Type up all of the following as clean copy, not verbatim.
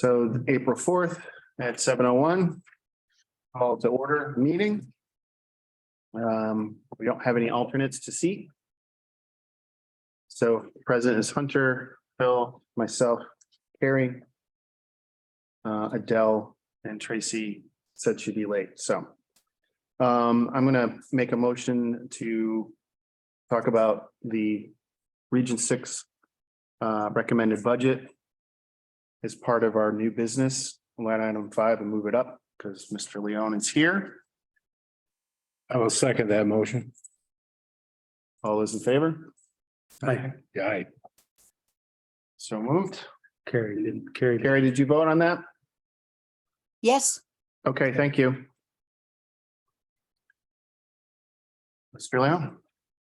So April 4th at 7:01. Call to order meeting. We don't have any alternates to seat. So present is Hunter, Phil, myself, Carrie, Adele, and Tracy said she'd be late, so. I'm gonna make a motion to talk about the Region 6 recommended budget as part of our new business, line item 5, and move it up because Mr. Leon is here. I will second that motion. All those in favor? Aye. Aye. So moved. Carrie. Carrie, did you vote on that? Yes, Okay, thank you. Mr. Leon?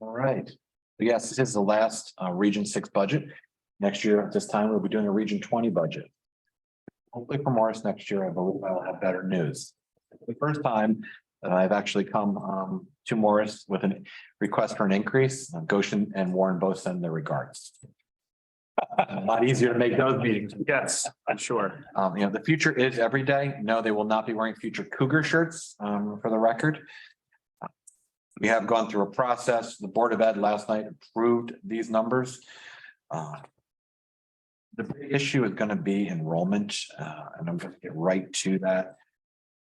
All right. Yes, this is the last Region 6 budget. Next year at this time, we'll be doing a Region 20 budget. Hopefully for Morris next year, I believe I'll have better news. The first time that I've actually come to Morris with a request for an increase, Goshen and Warren both send their regards. A lot easier to make those meetings. Yes, I'm sure. The future is every day. No, they will not be wearing future Cougar shirts, for the record. We have gone through a process. The Board of Ed last night approved these numbers. The big issue is going to be enrollment, and I'm going to get right to that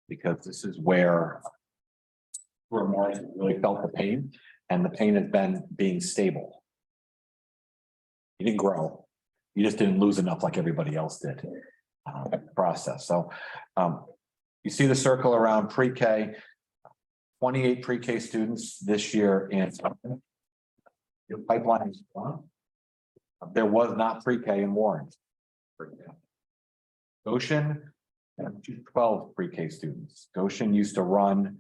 because this is where Morris really felt the pain, and the pain has been being stable. You didn't grow. You just didn't lose enough like everybody else did. Process. So you see the circle around pre-K. 28 pre-K students this year in your pipeline is gone. There was not pre-K in Warren. For example. Goshen, 12 pre-K students. Goshen used to run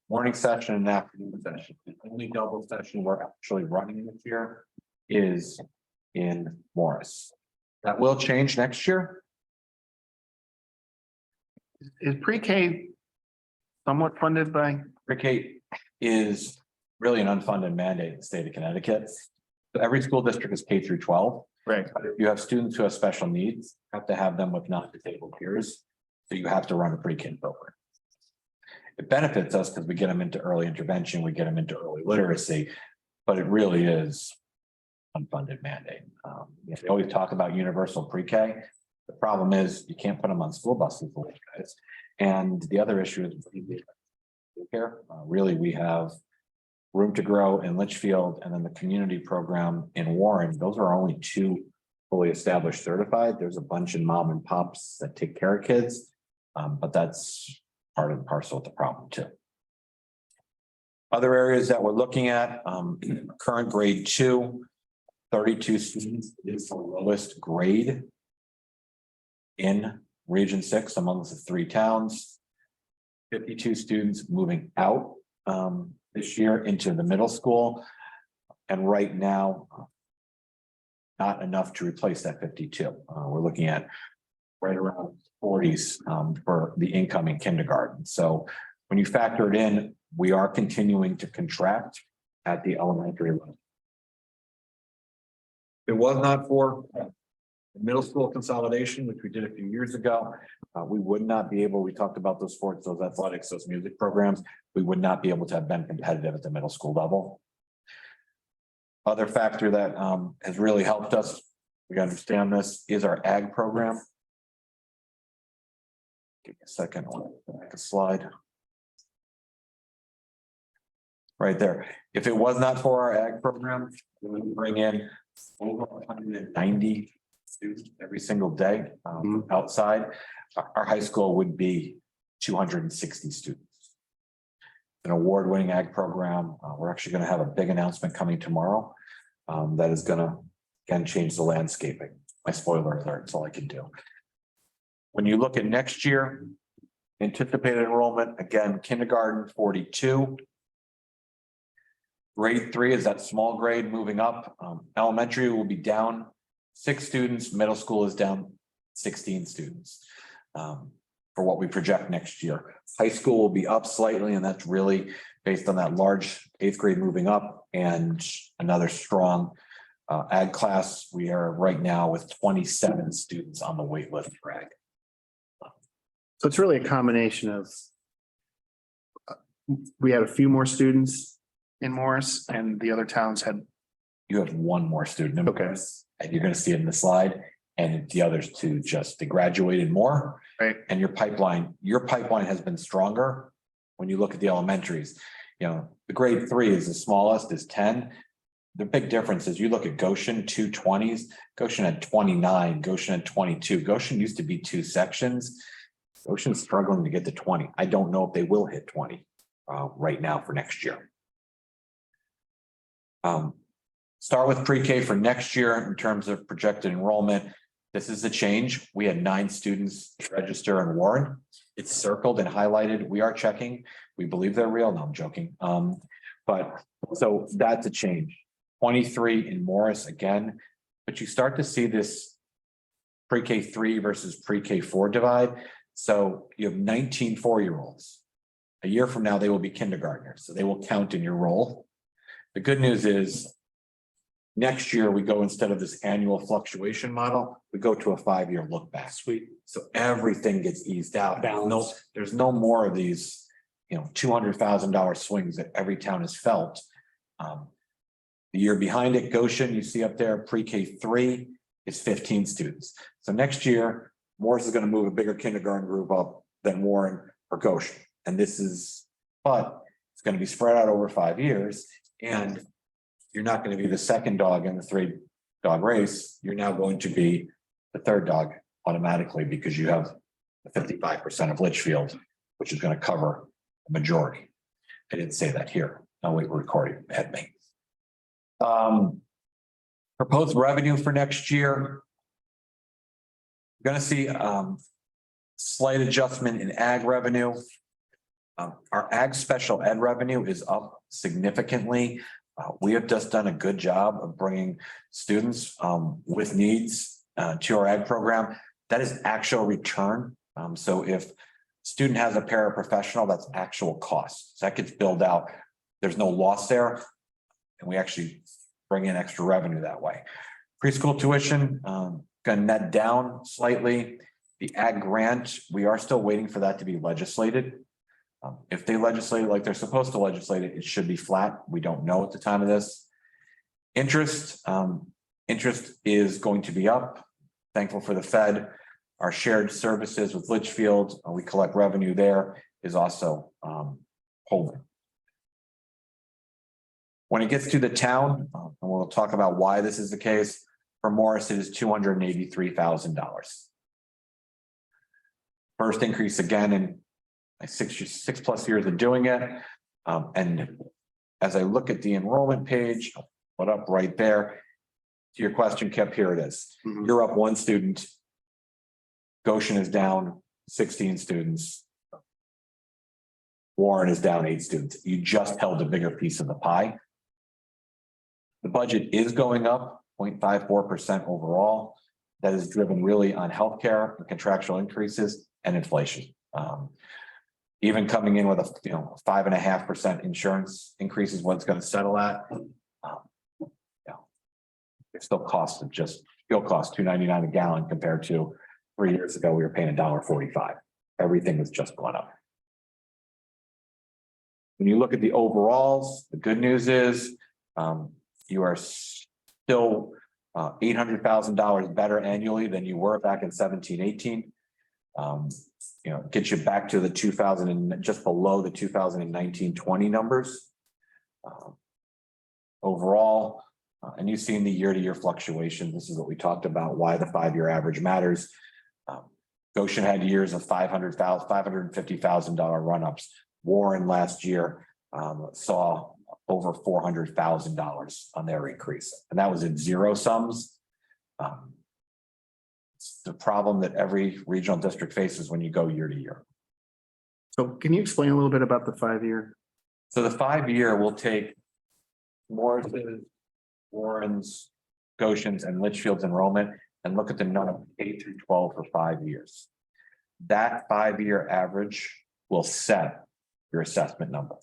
morning session and afternoon session. The only double session we're actually running this year is in Morris. That will change next year. Is pre-K somewhat funded by? Pre-K is really an unfunded mandate in the state of Connecticut. So every school district is K through 12. Right. But if you have students who have special needs, you have to have them with non-disabled peers. So you have to run a pre-K program. It benefits us because we get them into early intervention, we get them into early literacy, but it really is unfunded mandate. They always talk about universal pre-K. The problem is you can't put them on school buses, guys. And the other issue is here. Really, we have room to grow in Litchfield, and then the community program in Warren. Those are only 2 fully established certified. There's a bunch in mom and pops that take care of kids, but that's part and parcel of the problem too. Other areas that we're looking at, current grade 2, 32 students is the lowest grade in Region 6 amongst the 3 towns. 52 students moving out this year into the middle school. And right now, not enough to replace that 52. We're looking at right around 40s for the incoming kindergarten. So when you factor it in, we are continuing to contract at the elementary level. It was not for middle school consolidation, which we did a few years ago. We would not be able, we talked about those sports, those athletics, those music programs. We would not be able to have been competitive at the middle school level. Other factor that has really helped us, we understand this, is our ag program. Give me a second, I'll make a slide. Right there. If it was not for our ag program, we would bring in over 190 students every single day outside. Our high school would be 260 students. An award-winning ag program. We're actually going to have a big announcement coming tomorrow that is going to again change the landscaping. My spoiler alert, that's all I can do. When you look at next year, anticipated enrollment, again, kindergarten 42. Grade 3 is that small grade moving up. Elementary will be down 6 students, middle school is down 16 students for what we project next year. High school will be up slightly, and that's really based on that large 8th grade moving up and another strong Ag class, we are right now with 27 students on the wait list for ag. So it's really a combination of we had a few more students in Morris and the other towns had, You have one more student in Okay. Morris, and you're gonna see it in the slide, and the others two just, they graduated more. Right. And your pipeline has been stronger. When you look at the elementaries, you know, the grade 3 is the smallest, is 10. The big difference is you look at Goshen, 220s, Goshen had 29, Goshen had 22. Goshen used to be 2 sections. Goshen's struggling to get to 20. I don't know if they will hit 20 right now for next year. Start with pre-K for next year in terms of projected enrollment. This is a change. We had 9 students register in Warren. It's circled and highlighted. We are checking. We believe they're real. No, I'm joking. But so that's a change. 23 in Morris again, but you start to see this pre-K 3 versus pre-K 4 divide. So you have 19 4-year-olds. A year from now, they will be kindergartners, so they will count in your roll. The good news is next year we go, instead of this annual fluctuation model, we go to a 5-year look back. Sweet. So everything gets eased out. Balance. There's no more of these, you know, $200,000 swings that every town has felt. The year behind it, Goshen, you see up there, pre-K 3 is 15 students. So next year, Morris is going to move a bigger kindergarten group up than Warren or Goshen. And this is, but it's going to be spread out over 5 years. And you're not going to be the second dog in the 3-dog race. You're now going to be the 3rd dog automatically because you have the 55% of Litchfield, which is going to cover the majority. I didn't say that here. No, we were recording at me. Proposed revenue for next year. You're going to see slight adjustment in ag revenue. Our ag special ed revenue is up significantly. We have just done a good job of bringing students with needs to our ag program. That is actual return. So if student has a paraprofessional, that's actual cost. So that gets billed out. There's no loss there. And we actually bring in extra revenue that way. Preschool tuition, gonna net down slightly. The ag grant, we are still waiting for that to be legislated. If they legislate it like they're supposed to legislate it, it should be flat. We don't know at the time of this. Interest is going to be up. Thankful for the Fed. Our shared services with Litchfield, we collect revenue there, is also holding. When it gets to the town, and we'll talk about why this is the case, for Morris, it is $283,000. First increase again in my 6+ years of doing it. And as I look at the enrollment page, I'll put up right there. To your question, Kip, here it is. Mhm. You're up 1 student. Goshen is down 16 students. Warren is down 8 students. You just held a bigger piece of the pie. The budget is going up 0.54% overall. That is driven really on healthcare and contractual increases and inflation. Even coming in with a 5.5% insurance increase is what it's going to settle at. It's still cost of just fuel cost $2.99 a gallon compared to 3 years ago, we were paying $1.45. Everything has just gone up. When you look at the overalls, the good news is you are still $800,000 better annually than you were back in 17-18. Gets you back to the 2000 and just below the 2019-20 numbers. Overall, and you've seen the year-to-year fluctuation. This is what we talked about, why the 5-year average matters. Goshen had years of $500,000, $550,000 run-ups. Warren last year saw over $400,000 on their increase, and that was in zero sums. It's the problem that every regional district faces when you go year to year. So can you explain a little bit about the 5-year? So the 5-year will take Morris's, Warren's, Goshen's, and Litchfield's enrollment and look at the number K through 12 for 5 years. That 5-year average will set your assessment number.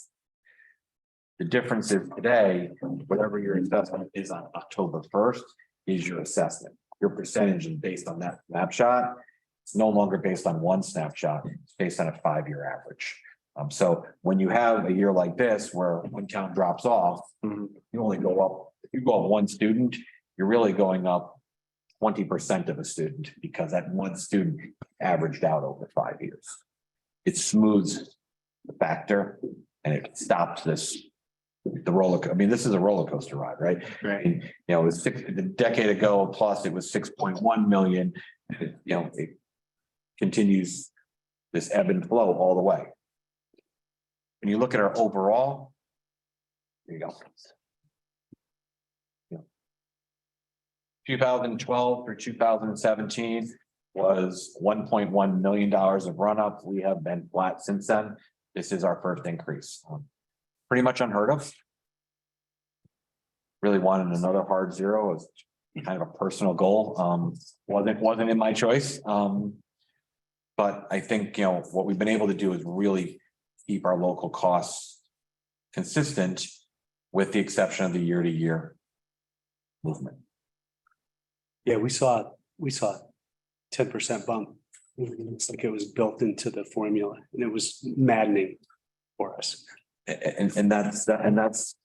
The difference is today, whatever your assessment is on October 1st is your assessment. Your percentage is based on that snapshot. It's no longer based on one snapshot, it's based on a 5-year average. So when you have a year like this where one town drops off, Mhm. you only go up, if you go up one student, you're really going up 20% of a student because that one student averaged out over 5 years. It smooths the factor and it stops the roller. I mean, this is a roller coaster ride, right? Right. And, you know, it was a decade ago, plus it was 6.1 million. And it continues this ebb and flow all the way. When you look at our overall, here you go. 2012 through 2017 was $1.1 million of run up. We have been flat since then. This is our first increase. Pretty much unheard of. Really wanted another hard zero as kind of a personal goal. Wasn't in my choice. But I think, you know, what we've been able to do is really keep our local costs consistent with the exception of the year to year movement. Yeah, we saw 10% bump. It's like it was built into the formula and it was maddening for us. And that's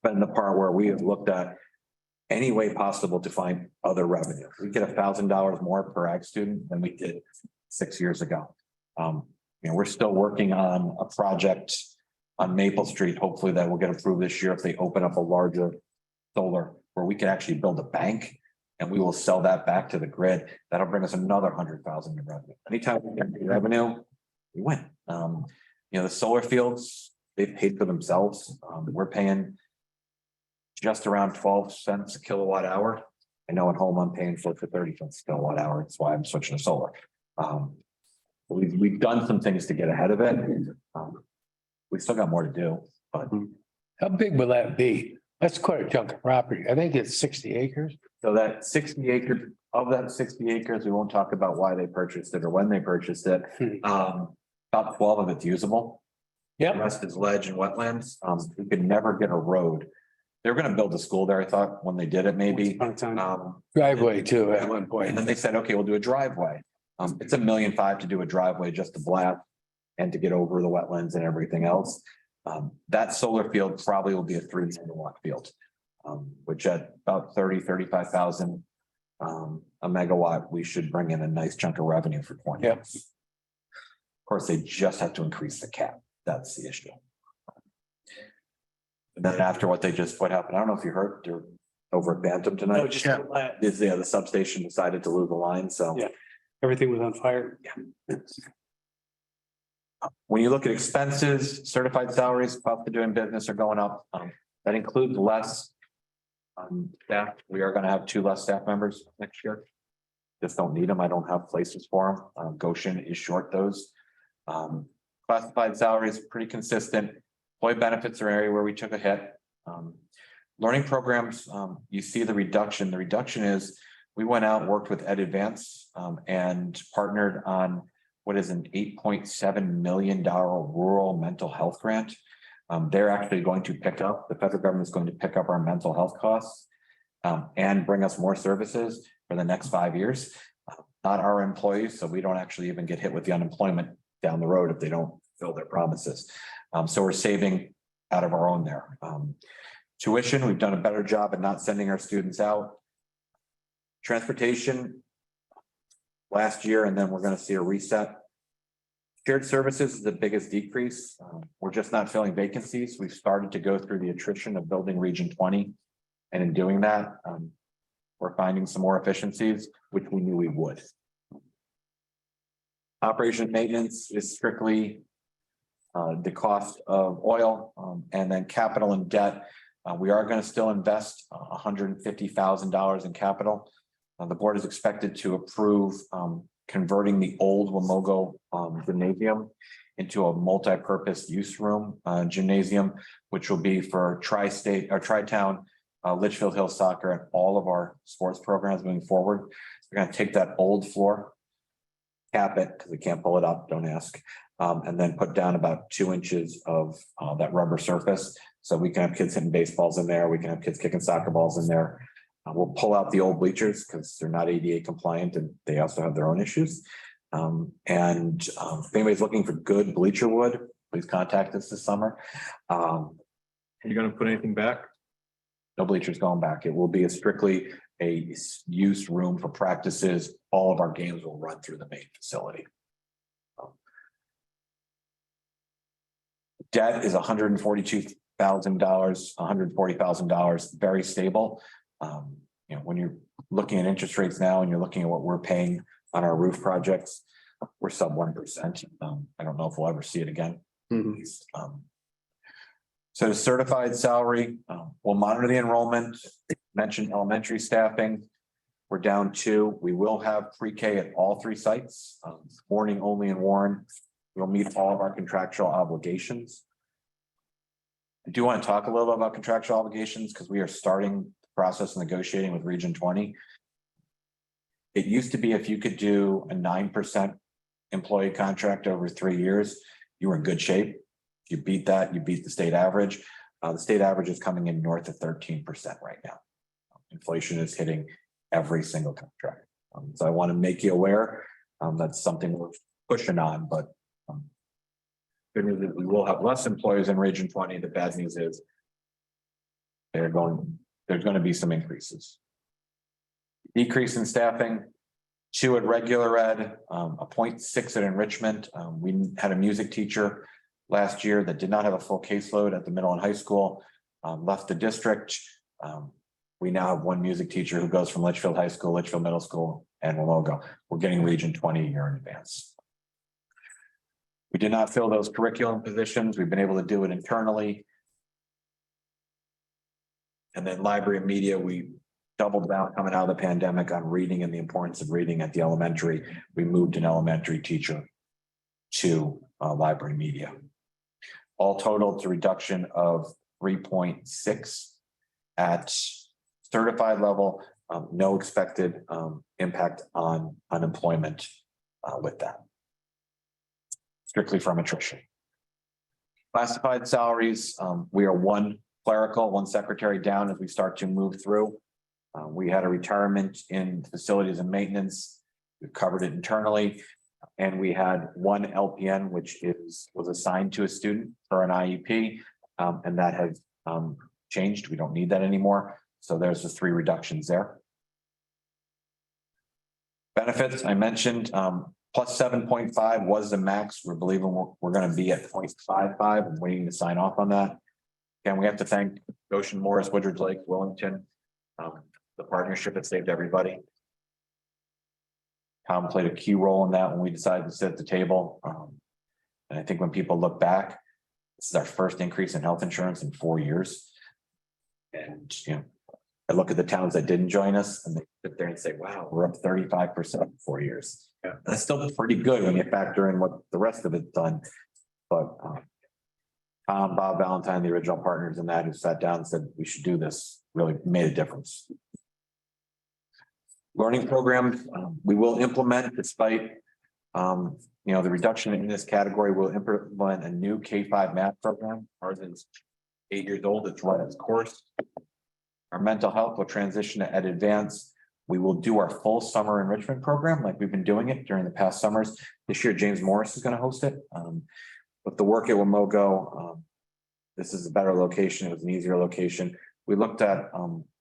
been the part where we have looked at any way possible to find other revenue. We get $1,000 more per ag student than we did 6 years ago. You know, we're still working on a project on Maple Street. Hopefully that will get approved this year if they open up a larger solar where we can actually build a bank and we will sell that back to the grid. That'll bring us another 100,000 in revenue. Anytime we get revenue, we win. You know, the solar fields, they've paid for themselves. We're paying just around 12 cents a kilowatt hour. I know at home I'm paying for 30 cents a kilowatt hour. That's why I'm switching to solar. We've done some things to get ahead of it. We still got more to do, but How big will that be? That's quite a chunk of property. I think it's 60 acres. so that 60 acres, of that 60 acres, we won't talk about why they purchased it or when they purchased it. About 12 of it's usable. The Yep. rest is ledge and wetlands. We could never get a road. They were gonna build a school there, I thought, when they did it, maybe. Once upon a time. Driveway too at one And point. then they said, okay, we'll do a driveway. It's $1.5 million to do a driveway just to blast and to get over the wetlands and everything else. That solar field probably will be a 3 megawatt field, which at about 35,000 a megawatt, we should bring in a nice chunk of revenue for 20. Yep. Of course, they just have to increase the cap. That's the issue. And then after what happened, I don't know if you heard, they're over at Bantam No, tonight. just Yeah. The substation decided to lose the line, so. Yeah. Everything was on fire. When you look at expenses, certified salaries, cost of doing business are going up. That includes less staff. We are gonna have 2 less staff members next year. Just don't need them. I don't have places for them. Goshen is short those. Classified salaries, pretty consistent. Employee benefits are an area where we took a hit. Learning programs, you see the reduction. The reduction is we went out, worked with Ed Advance, and partnered on what is an $8.7 million rural mental health grant. They're actually going to pick up, the federal government is going to pick up our mental health costs and bring us more services for the next 5 years. Not our employees, so we don't actually even get hit with the unemployment down the road if they don't fill their promises. So we're saving out of our own there. Tuition, we've done a better job at not sending our students out. Transportation last year, and then we're going to see a reset. Shared services is the biggest decrease. We're just not filling vacancies. We've started to go through the attrition of building Region 20. And in doing that, we're finding some more efficiencies, which we knew we would. Operation maintenance is strictly the cost of oil, and then capital and debt. We are going to still invest $150,000 in capital. The board is expected to approve converting the old Wamogo gymnasium into a multi-purpose use room gymnasium, which will be for tri-state or tri-town Litchfield Hill Soccer and all of our sports programs moving forward. We're going to take that old floor, cap it because we can't pull it up, don't ask, and then put down about 2 inches of that rubber surface. So we can have kids hitting baseballs in there. We can have kids kicking soccer balls in there. We'll pull out the old bleachers because they're not ADA compliant and they also have their own issues. If anybody's looking for good bleacher wood, please contact us this summer. Are you gonna put anything back? No bleachers going back. It will be strictly a use room for practices. All of our games will run through the main facility. Debt is $142,000, $140,000, very stable. When you're looking at interest rates now and you're looking at what we're paying on our roof projects, we're sub 1%. I don't know if we'll ever see it again. Mhm. So the certified salary, we'll monitor the enrollment, mentioned elementary staffing. We're down 2. We will have pre-K at all 3 sites, morning only in Warren. We'll meet all of our contractual obligations. I do want to talk a little bit about contractual obligations because we are starting the process of negotiating with Region 20. It used to be if you could do a 9% employee contract over 3 years, you were in good shape. If you beat that, you beat the state average. The state average is coming in north of 13% right now. Inflation is hitting every single contract. So I want to make you aware, that's something we're pushing on, but good news is we will have less employees in Region 20. The bad news is there's going to be some increases. Decrease in staffing, 2 at regular ed, a 0.6 at enrichment. We had a music teacher last year that did not have a full caseload at the middle and high school, left the district. We now have 1 music teacher who goes from Litchfield High School, Litchfield Middle School, and Wamogo. We're getting Region 20 a year in advance. We did not fill those curriculum positions. We've been able to do it internally. And then library and media, we doubled down coming out of the pandemic on reading and the importance of reading at the elementary. We moved an elementary teacher to library media. All total to reduction of 3.6 at certified level. No expected impact on unemployment with that. Strictly from attrition. Classified salaries, we are 1 clerical, 1 secretary down as we start to move through. We had a retirement in facilities and maintenance. We've covered it internally. And we had 1 LPN, which was assigned to a student for an IEP. And that has changed. We don't need that anymore. So there's the 3 reductions there. Benefits, I mentioned, plus 7.5 was the max. We're believing we're going to be at 0.55. I'm waiting to sign off on that. And we have to thank Goshen, Morris, Woodridge Lake, Wellington, the partnership that saved everybody. Tom played a key role in that when we decided to sit at the table. And I think when people look back, this is our first increase in health insurance in 4 years. And, I look at the towns that didn't join us and they sit there and say, wow, we're up 35% in 4 years. Yeah, that's still pretty good when you factor in what the rest of it's done. But Tom, Bob Valentine, the original partners in that who sat down and said, we should do this, really made a difference. Learning programs, we will implement despite, the reduction in this category. We'll implement a new K-5 math program. Ours is 8 years old. It's run its course. Our mental health will transition to Ed Advance. We will do our full summer enrichment program like we've been doing it during the past summers. This year, James Morris is going to host it. With the work at Wamogo, this is a better location. It was an easier location. We looked at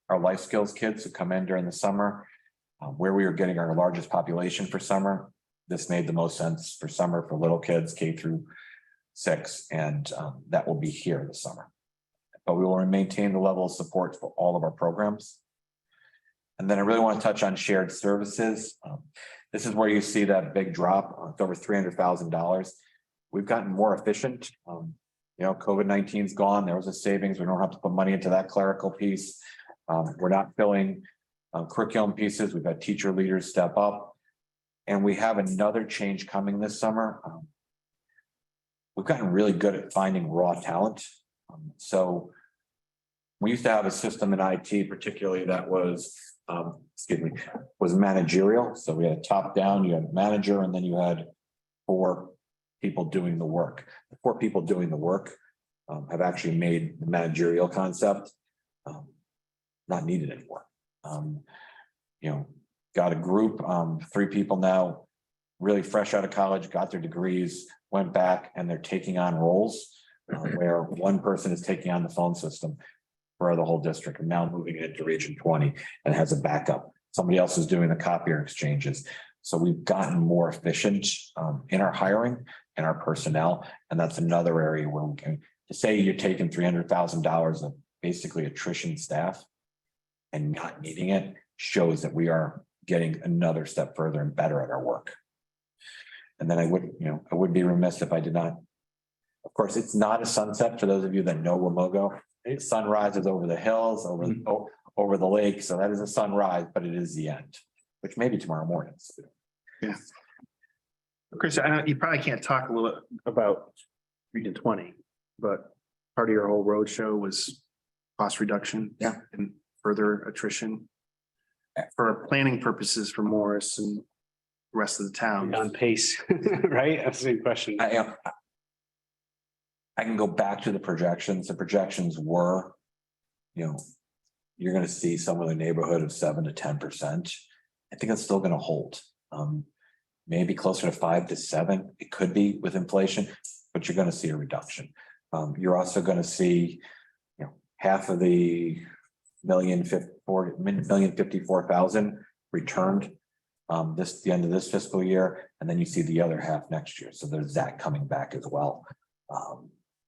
our life skills kids who come in during the summer, where we were getting our largest population for summer. This made the most sense for summer for little kids, K through 6, and that will be here this summer. But we will maintain the level of support for all of our programs. And then I really want to touch on shared services. This is where you see that big drop. It's over $300,000. We've gotten more efficient. COVID-19 is gone. There was a savings. We don't have to put money into that clerical piece. We're not filling curriculum pieces. We've had teacher leaders step up. And we have another change coming this summer. We've gotten really good at finding raw talent. So we used to have a system in IT, particularly that was, was managerial. So we had a top down, you had a manager, and then you had 4 people doing the work. The 4 people doing the work have actually made the managerial concept not needed anymore. You know, got a group, 3 people now, really fresh out of college, got their degrees, went back, and they're taking on roles where one person is taking on the phone system for the whole district, and now moving it into Region 20 and has a backup. Somebody else is doing the copier exchanges. So we've gotten more efficient in our hiring and our personnel, and that's another area where we can, to say you're taking $300,000 of basically attrition staff and not needing it shows that we are getting another step further and better at our work. And then I would be remiss if I did not. Of course, it's not a sunset for those of you that know Wamogo. The sun rises over the hills, over the lake. So that is a sunrise, but it is the end, which may be tomorrow morning. Yeah. Chris, I know you probably can't talk a little about Region 20, but part of your whole roadshow was cost reduction. Yeah. And further attrition. For planning purposes for Morris and the rest of the town. On pace, right? That's the same question. I can go back to the projections. The projections were, you're gonna see somewhere in the neighborhood of 7 to 10%. I think it's still gonna hold. Maybe closer to 5 to 7. It could be with inflation, but you're gonna see a reduction. You're also gonna see, half of the $1,054,000 returned the end of this fiscal year, and then you see the other half next year. So there's that coming back as well.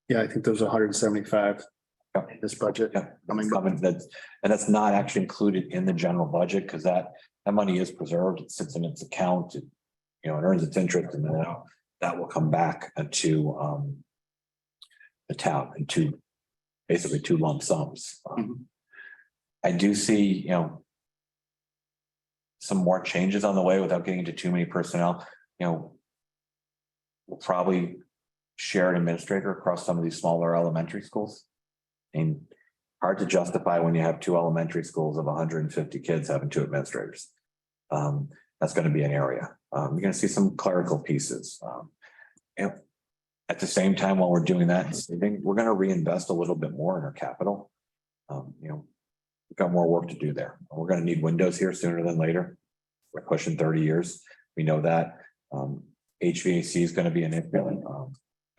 Yeah, I think there's 175 in this budget. Yeah, that's not actually included in the general budget because that money is preserved. It sits in its account. It earns its interest, and then that will come back to the town into basically 2 lump sums. I do see, some more changes on the way without getting into too many personnel. We'll probably share an administrator across some of these smaller elementary schools. And hard to justify when you have 2 elementary schools of 150 kids having 2 administrators. That's going to be an area. You're going to see some clerical pieces. At the same time, while we're doing that, we're going to reinvest a little bit more in our capital. We've got more work to do there. We're going to need windows here sooner than later. We're pushing 30 years. We know that. HVAC is going to be an issue.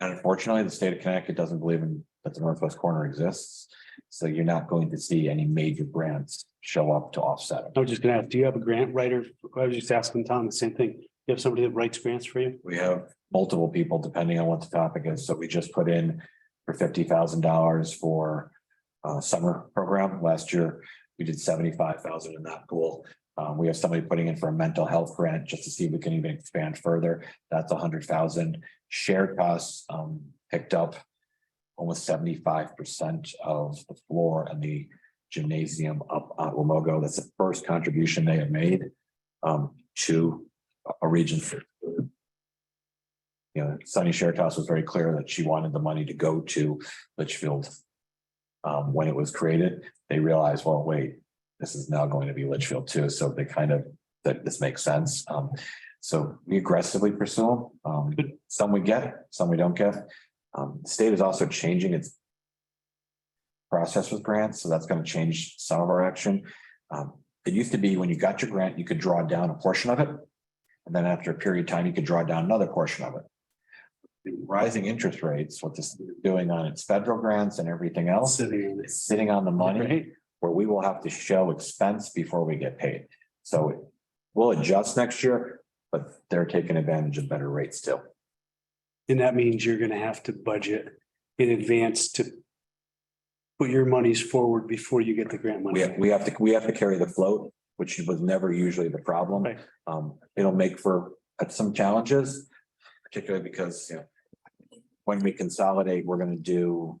And unfortunately, the state of Connecticut doesn't believe that the Northwest Corner exists. So you're not going to see any major grants show up to offset it. I was just gonna ask, do you have a grant writer? I was just asking Tom the same thing. You have somebody that writes grants for you? We have multiple people depending on what the topic is. So we just put in for $50,000 for summer program. Last year, we did 75,000 in that pool. We have somebody putting in for a mental health grant just to see if we can even expand further. That's 100,000. Shared costs picked up almost 75% of the floor and the gymnasium up at Wamogo. That's the first contribution they have made to a region. Sunny Shertoss was very clear that she wanted the money to go to Litchfield. When it was created, they realized, well, wait, this is now going to be Litchfield too. So they that this makes sense. So we aggressively pursue them. Some we get, some we don't get. The state is also changing its process with grants, so that's going to change some of our action. It used to be when you got your grant, you could draw down a portion of it, and then after a period of time, you could draw down another portion of it. The rising interest rates, what this is doing on its federal grants and everything else, is sitting on the money Right. where we will have to show expense before we get paid. So we'll adjust next year, but they're taking advantage of better rates still. And that means you're gonna have to budget in advance to put your monies forward before you get the grant money. We have to carry the float, which was never usually the problem. Right. It'll make for some challenges, particularly because, when we consolidate, we're gonna do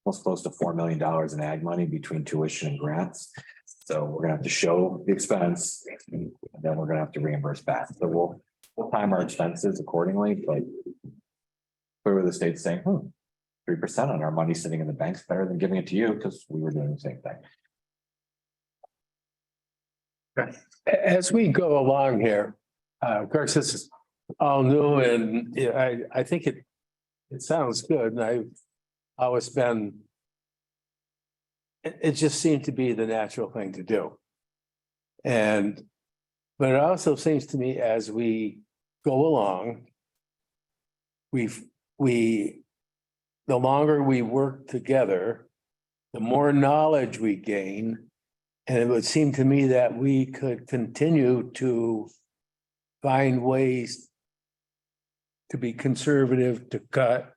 almost close to $4 million in ag money between tuition and grants. So we're gonna have to show the expense and then we're gonna have to reimburse back. So we'll time our expenses accordingly, but clearly the state's saying, 3% on our money sitting in the bank's better than giving it to you because we were doing the same thing. As we go along here, of course, this is all new and yeah, I think it sounds good and I've always been. It just seemed to be the natural thing to do. And, but it also seems to me as we go along. The longer we work together, the more knowledge we gain. And it would seem to me that we could continue to find ways to be conservative, to cut.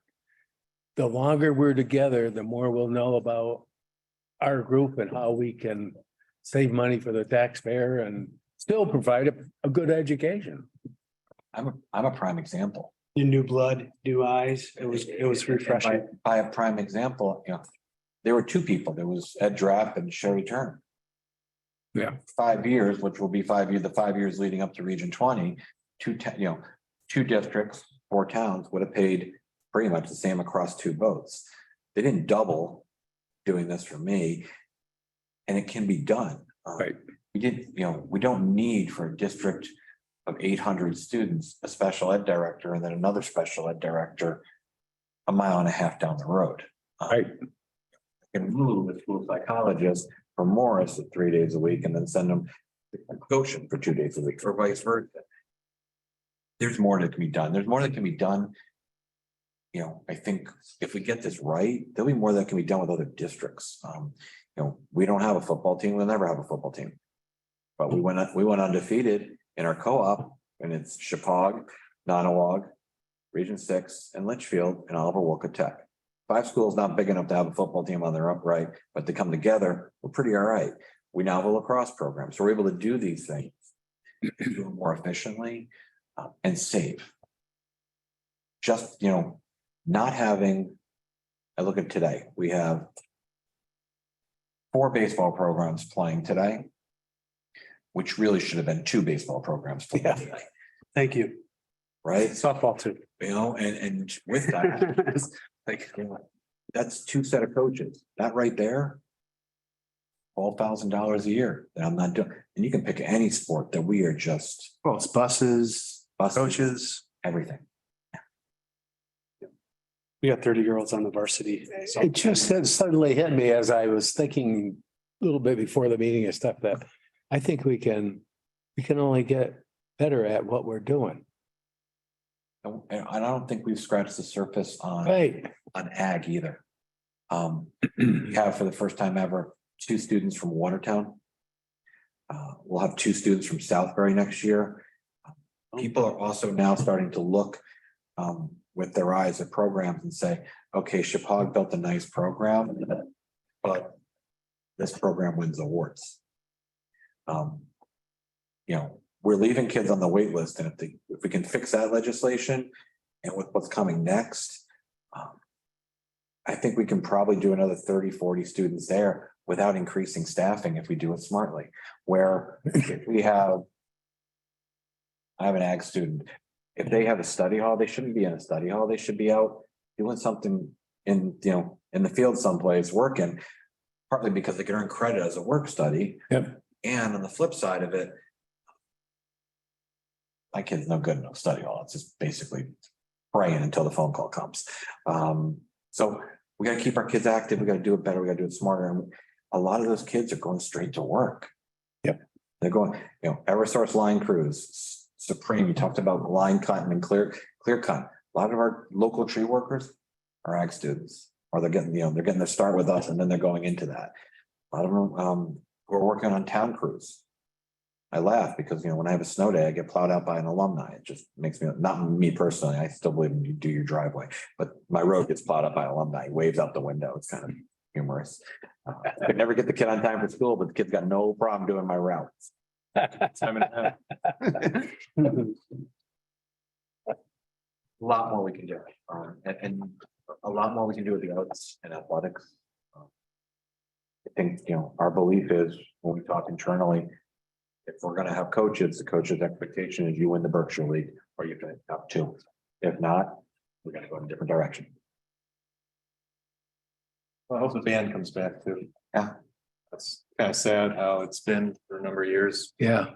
The longer we're together, the more we'll know about our group and how we can save money for the taxpayer and still provide a good education. I'm a prime example. New blood, new eyes. It was refreshing. By a prime example, there were two people. There was Ed Drapp and Sherry Turner. Yeah. 5 years, which will be 5 years, the 5 years leading up to Region 20, two districts, 4 towns would have paid pretty much the same across 2 votes. They didn't double doing this for me. And it can be done. Right. We don't need for a district of 800 students, a special ed director, and then another special ed director a mile and a half down the road. Right. Can move a school psychologist from Morris 3 days a week and then send them to Goshen for 2 days a week or vice versa. There's more that can be done. There's more that can be done. I think if we get this right, there'll be more that can be done with other districts. We don't have a football team. We'll never have a football team. But we went undefeated in our co-op, and it's Chippewa, Nonawag, Region 6, and Litchfield, and Oliver Wolcott Tech. 5 schools not big enough to have a football team on their upright, but to come together, we're pretty all right. We now have a lacrosse program, so we're able to do these things, do them more efficiently and safe. Just, not having, I look at today, we have 4 baseball programs playing today, which really should have been 2 baseball programs playing today, Thank you. right? Softball too. And with that, that's 2 set of coaches. That right there, $12,000 a year that I'm not doing. And you can pick any sport that we are just Well, it's buses, coaches. everything. We got 30 girls on the varsity. It just had suddenly hit me as I was thinking a little bit before the meeting and stuff that I think we can only get better at what we're doing. And I don't think we've scratched the surface on Right. ag either. We have for the first time ever 2 students from Watertown. We'll have 2 students from Southbury next year. People are also now starting to look with their eyes at programs and say, okay, Chippewa built a nice program, but this program wins awards. We're leaving kids on the wait list, and if we can fix that legislation and with what's coming next, I think we can probably do another 30, 40 students there without increasing staffing if we do it smartly. Where if I have an ag student, if they have a study hall, they shouldn't be in a study hall. They should be out doing something in the field someplace working, partly because they can earn credit as a work study. Yep. And on the flip side of it, my kid's no good in a study hall. It's just basically praying until the phone call comes. So we got to keep our kids active. We got to do it better. We got to do it smarter. And a lot of those kids are going straight to work. Yep. They're going, Eversource line crews, Supreme, you talked about line cutting and clear cut. A lot of our local tree workers are ag students, or they're getting their start with us and then they're going into that. A lot of them who are working on town crews. I laugh because, when I have a snow day, I get plowed out by an alumni. It just makes me, not me personally, I still believe you do your driveway, but my road gets plowed up by alumni. He waves out the window. It's kind of humorous. I could never get the kid on time for school, but the kid's got no problem doing my routes. Time and a half. A lot more we can do, and a lot more we can do with the arts and athletics. I think, our belief is when we talk internally, if we're gonna have coaches, the coach's expectation is you win the Berkshire League or you're gonna have 2. If not, we're gonna go in a different direction. I hope the band comes back too. Yeah. That's kind of sad how it's been for a number of years. Yeah.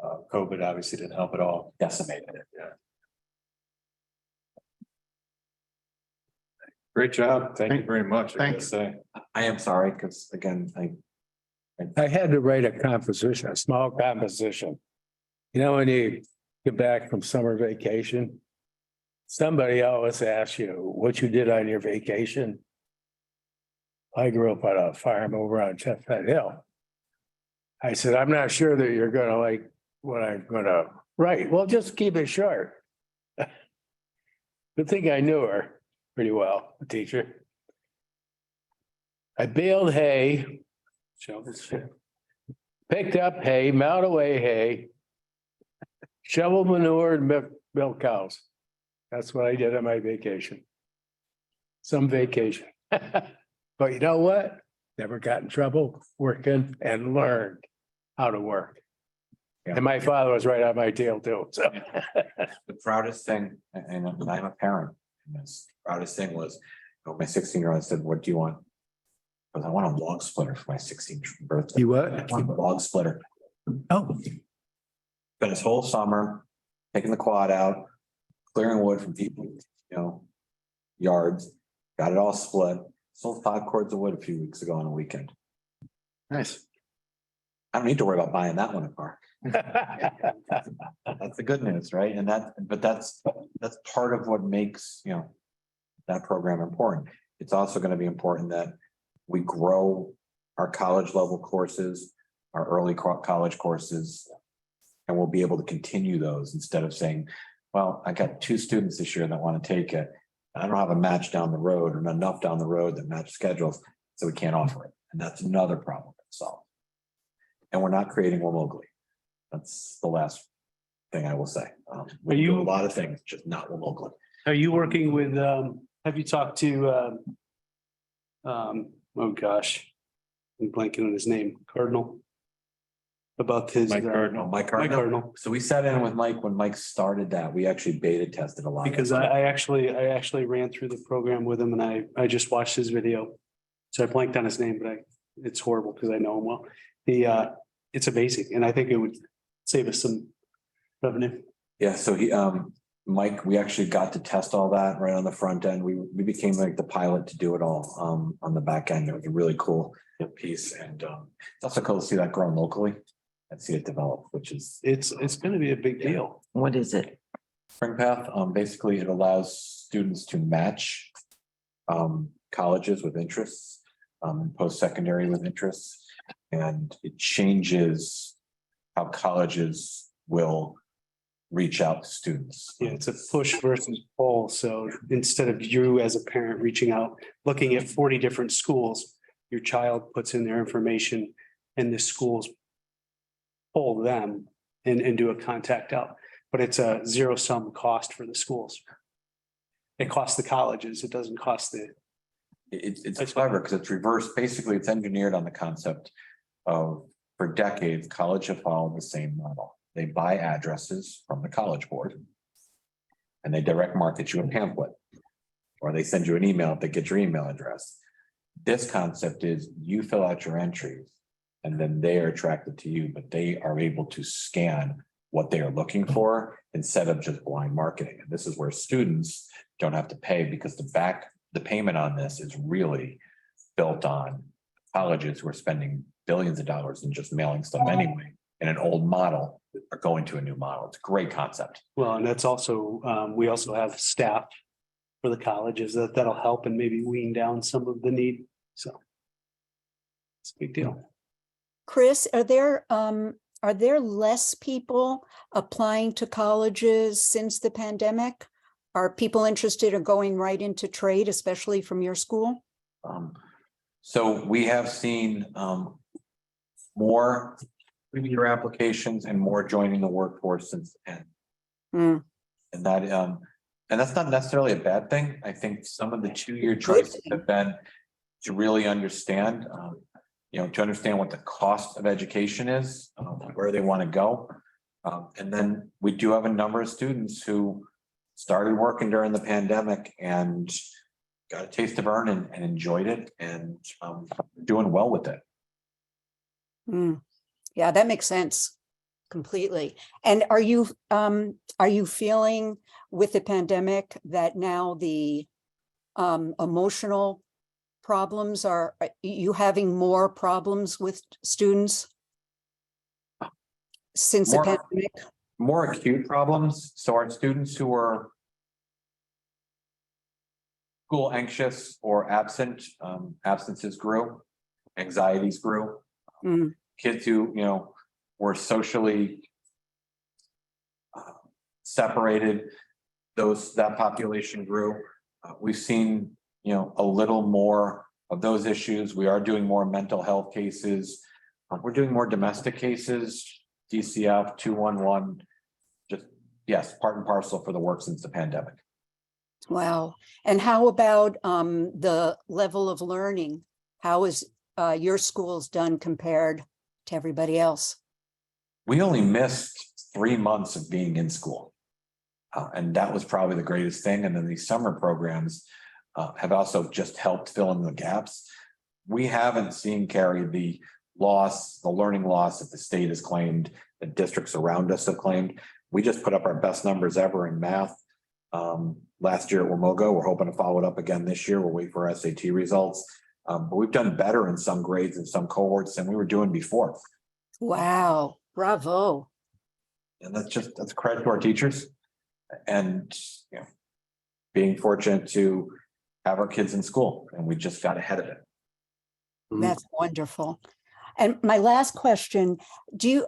COVID obviously didn't help at all. Decimated it. Yeah. Great job. Thank you very much. I gotta Thanks. say. I am sorry, because again, I had to write a composition, a small composition. You know, when you get back from summer vacation, somebody always asks you what you did on your vacation. I grew up on a farm over on Chestnut Hill. I said, I'm not sure that you're gonna like what I'm gonna write. Well, just keep it short. Good thing I knew her pretty well, the teacher. I baled hay, picked up hay, mowed away hay, shoveled manure and milk cows. That's what I did on my vacation. Some vacation. But you know what? Never got in trouble working and learned how to work. And my father was right on my tail too, so. the proudest thing, and I'm a parent, and this proudest thing was, my 16-year-old said, what do you want? Because I want a log splitter for my 16th birthday. You I what? want a log splitter. Oh, Spent his whole summer taking the quad out, clearing wood from people, yards, got it all split. Sold 5 cords of wood a few weeks ago on a weekend. Nice. I don't need to worry about buying that one apart. That's the good news, right? And that's part of what makes, that program important. It's also going to be important that we grow our college level courses, our early college courses, and we'll be able to continue those instead of saying, well, I got 2 students this year that want to take it. I don't have a match down the road or enough down the road that match schedules, so we can't offer it. And that's another problem to solve. And we're not creating one locally. That's the last thing I will say. We do a lot of things, just not one locally. Are you working with, have you talked to, oh gosh, I'm blanking on his name, Cardinal? About his. Mike Cardinal. Mike Mike Cardinal. Cardinal, So we sat in with Mike when Mike started that. We actually beta tested a lot. of because it. I actually ran through the program with him and I just watched his video. So I blanked on his name, but it's horrible because I know him well. It's amazing and I think it would save us some revenue. Yeah, so Mike, we actually got to test all that right on the front end. We became like the pilot to do it all on the back end. It was a really cool piece, and it's also cool to see that grown locally and see it develop, which is It's going to be a big deal. What is it? Spring Path. Basically, it allows students to match colleges with interests, post-secondary with interests, and it changes how colleges will reach out to students. Yeah, it's a push versus pull. So instead of you as a parent reaching out, looking at 40 different schools, your child puts in their information and the schools pull them and do a contact out. But it's a zero-sum cost for the schools. It costs the colleges. It doesn't cost the. It's clever because it's reversed. Basically, it's engineered on the concept of, for decades, college have followed the same model. They buy addresses from the College Board and they direct market you a pamphlet, or they send you an email if they get your email address. This concept is you fill out your entries and then they are attracted to you, but they are able to scan what they are looking for instead of just blind marketing. And this is where students don't have to pay, because the payment on this is really built on colleges who are spending billions of dollars in just mailing stuff anyway, in an old model are going to a new model. It's a great concept. Well, and that's also, we also have staff for the colleges that'll help and maybe wean down some of the need. So it's a big deal. Chris, are there less people applying to colleges since the pandemic? Are people interested in going right into trade, especially from your school? So we have seen more three-year applications and more joining the workforce since then. Hmm. And that's not necessarily a bad thing. I think some of the 2-year choices have been to really understand, to understand what the cost of education is, where they want to go. And then we do have a number of students who started working during the pandemic and got a taste of earning and enjoyed it and doing well with it. Hmm. Yeah, that makes sense completely. And are you feeling with the pandemic that now the emotional problems? Are you having more problems with students since the More- pandemic? More acute problems. So our students who are school anxious or absent, absences grew, anxieties grew. Mm, Kids who, were socially separated, that population grew. We've seen, a little more of those issues. We are doing more mental health cases. We're doing more domestic cases, DCF 211. Just, yes, part and parcel for the work since the pandemic. wow. And how about the level of learning? How is your schools done compared to everybody else? We only missed 3 months of being in school. And that was probably the greatest thing. And then these summer programs have also just helped fill in the gaps. We haven't seen, Carrie, the learning loss that the state has claimed, that districts around us have claimed. We just put up our best numbers ever in math last year at Wamogo. We're hoping to follow it up again this year. We'll wait for SAT results. But we've done better in some grades and some cohorts than we were doing before. Wow, bravo. And that's credit to our teachers. And, being fortunate to have our kids in school, and we just got ahead of it. That's wonderful. And my last question, do you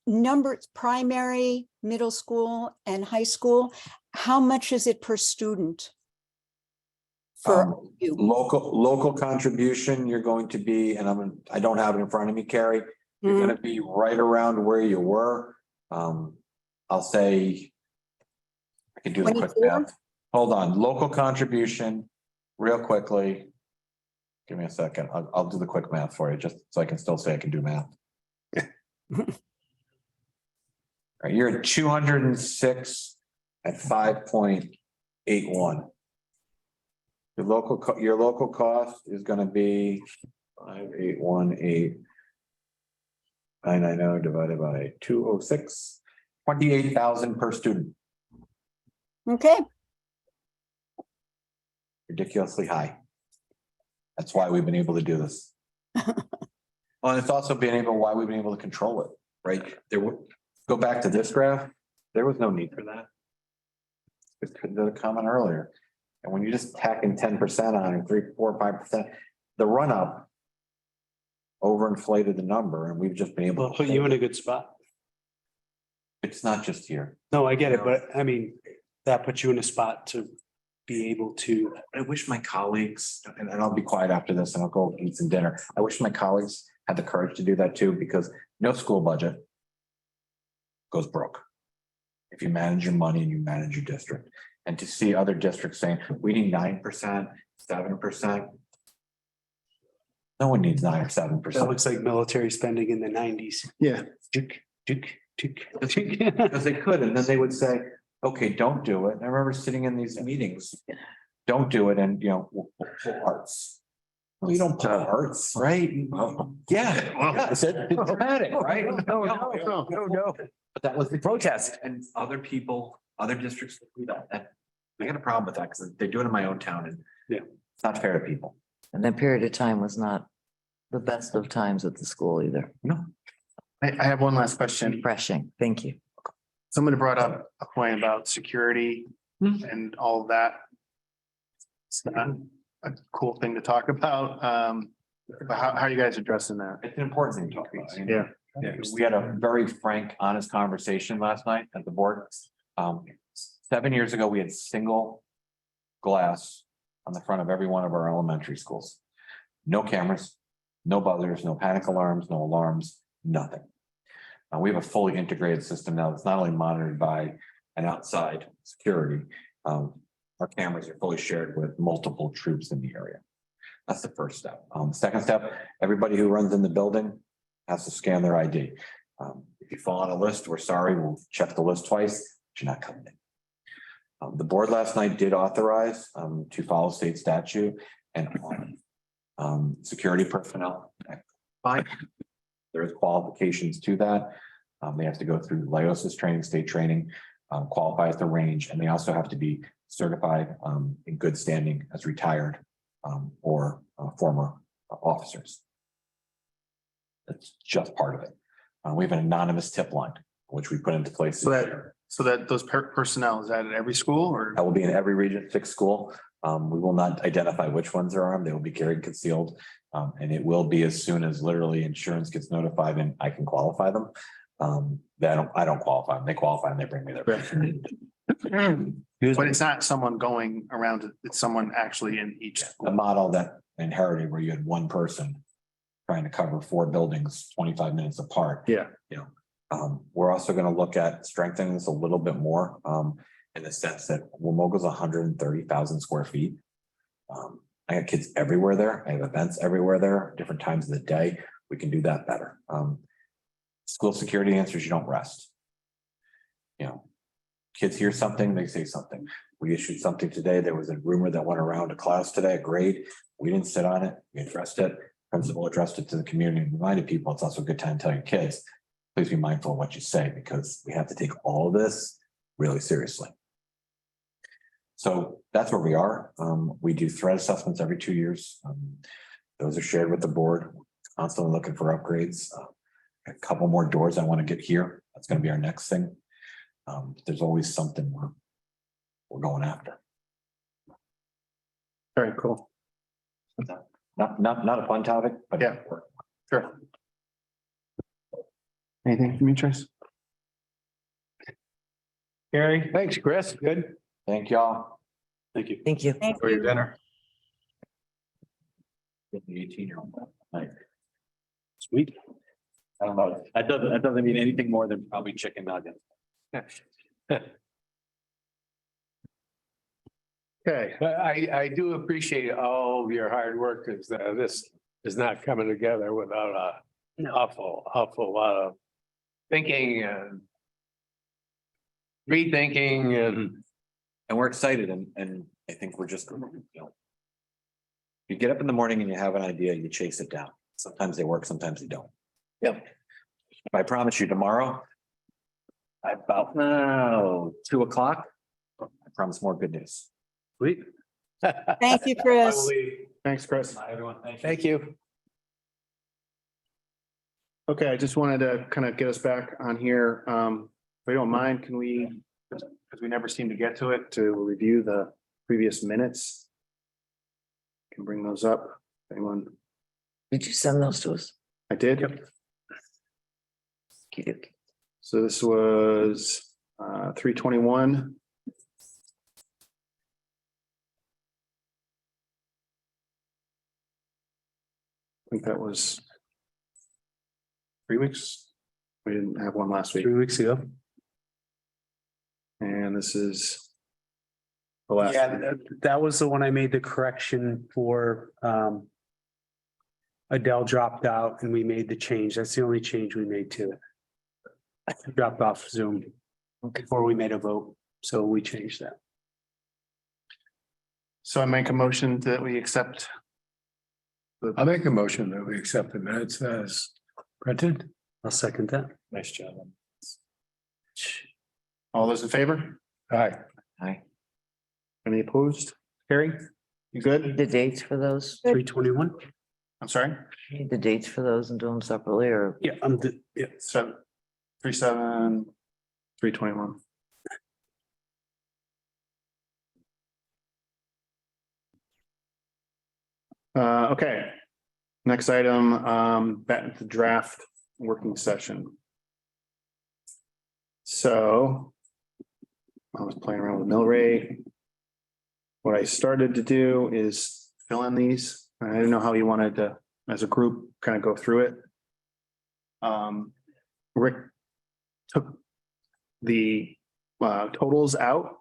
numbers primary, middle school and high school, how much is it per student? For you? Local contribution, you're going to be, and I don't have it in front of me, Carrie. You're Mhm. gonna be right around where you were. I'll say. I can do the quick 24? math. Hold on, local contribution, real quickly. Give me a second. I'll do the quick math for you, just so I can still say I can do math. All right, you're at 206 at 5.81. Your local cost is gonna be 5,818,990 divided by 206, 28,000 per student. Okay, Ridiculously high. That's why we've been able to do this. Well, it's also why we've been able to control it, right? Go back to this graph, there was no need for that. It could have come in earlier. And when you just tack in 10% on it, 3, 4, 5%, the run up overinflated the number, and we've just been able Well, to. put you in a good spot. It's not just here. No, I get it, but I mean, that puts you in a spot to be able to. I wish my colleagues, and I'll be quiet after this and I'll go eat some dinner. I wish my colleagues had the courage to do that too, because no school budget goes broke if you manage your money and you manage your district. And to see other districts saying, we need 9%, 7%. No one needs 9 or That 7%. looks like military spending in the 90s. Yeah, Because they could, and then they would say, okay, don't do it. And I remember sitting in these meetings, don't do it, and we'll pull hearts. Well, you don't pull hearts, right? Yeah, I said, it's dramatic, right? no. But that was the protest, and other districts do that. I got a problem with that, because they do it in my own town, and it's not fair to people. And that period of time was not the best of times at the school either. No. I have one last question. Refreshing. Thank you. Somebody brought up a point about security and all of that. It's not a cool thing to talk about. But how are you guys addressing that? It's an important thing to talk about. Yeah. We had a very frank, honest conversation last night at the board. 7 years ago, we had single glass on the front of every one of our elementary schools. No cameras, no buzzers, no panic alarms, no alarms, nothing. We have a fully integrated system now that's not only monitored by an outside security. Our cameras are fully shared with multiple troops in the area. That's the first step. Second step, everybody who runs in the building has to scan their ID. If you fall on a list, we're sorry, we'll check the list twice, but you're not coming in. The board last night did authorize to follow state statute and security personnel. Fine. There's qualifications to that. They have to go through LIOSIS training, state training, qualify at the range, and they also have to be certified in good standing as retired or former officers. That's just part of it. We have an anonymous tip line, which we put into place. So that those personnel, is that at every school or? That will be in every Region 6 school. We will not identify which ones are armed. They will be carried concealed. And it will be as soon as literally insurance gets notified and I can qualify them. I don't qualify them. They qualify and they bring me their. But it's not someone going around, it's someone actually in each. A model that inherited where you had one person trying to cover 4 buildings 25 minutes apart. Yeah. We're also going to look at strengthening this a little bit more, in the sense that Wamoga's 130,000 square feet. I have kids everywhere there. I have events everywhere there, different times of the day. We can do that better. School security answers, you don't rest. Kids hear something, they say something. We issued something today. There was a rumor that went around a class today, a grade. We didn't sit on it. We addressed it. Principal addressed it to the community and reminded people it's also a good time to tell your kids, please be mindful of what you say because we have to take all of this really seriously. So that's where we are. We do threat assessments every 2 years. Those are shared with the board, constantly looking for upgrades. A couple more doors I want to get here. That's going to be our next thing. There's always something we're going after. Very cool. Not a fun topic, but Yeah. Sure. Anything from you, Trace? Gary, Thanks, Chris. Good. thank y'all. thank you. Thank you. Thank For your you. dinner. The 18-year-old. Sweet. I don't know. That doesn't mean anything more than probably chicken nuggets. Okay, I do appreciate all of your hard work because this is not coming together without an awful lot of thinking and rethinking And we're excited and I think we're just, you get up in the morning and you have an idea, you chase it down. Sometimes they work, sometimes they don't. Yep. I promise you tomorrow, about 2:00, I promise more good news. Sweet. Thank you, Chris. thanks, Chris. Bye, everyone. Thank you. Thank you. Okay, I just wanted to kind of get us back on here. If you don't mind, can we, because we never seem to get to it, to review the previous minutes? Can bring those up. Anyone? Did you send those to us? I did. Cute. So this was 3/21. I think that was 3 weeks. We didn't have one last week. 3 weeks ago. And this is the last. Yeah, that was the one I made the correction for. Adele dropped out and we made the change. That's the only change we made to it. Dropped off Zoom before we made a vote, so we changed that. So I make a motion that we accept. I'll make a motion that we accept the minutes as printed. I'll second that. Nice job. All those in favor? Aye. Hi. Any opposed? Carrie, you good? The dates for those, 321. I'm sorry? need the dates for those and do them separately or? Yeah, yeah. 3/7, 3/21. Okay. Next item, back to the draft working session. So I was playing around with mill rate. What I started to do is fill in these. I didn't know how you wanted to, as a group, kind of go through it. Rick took the totals out.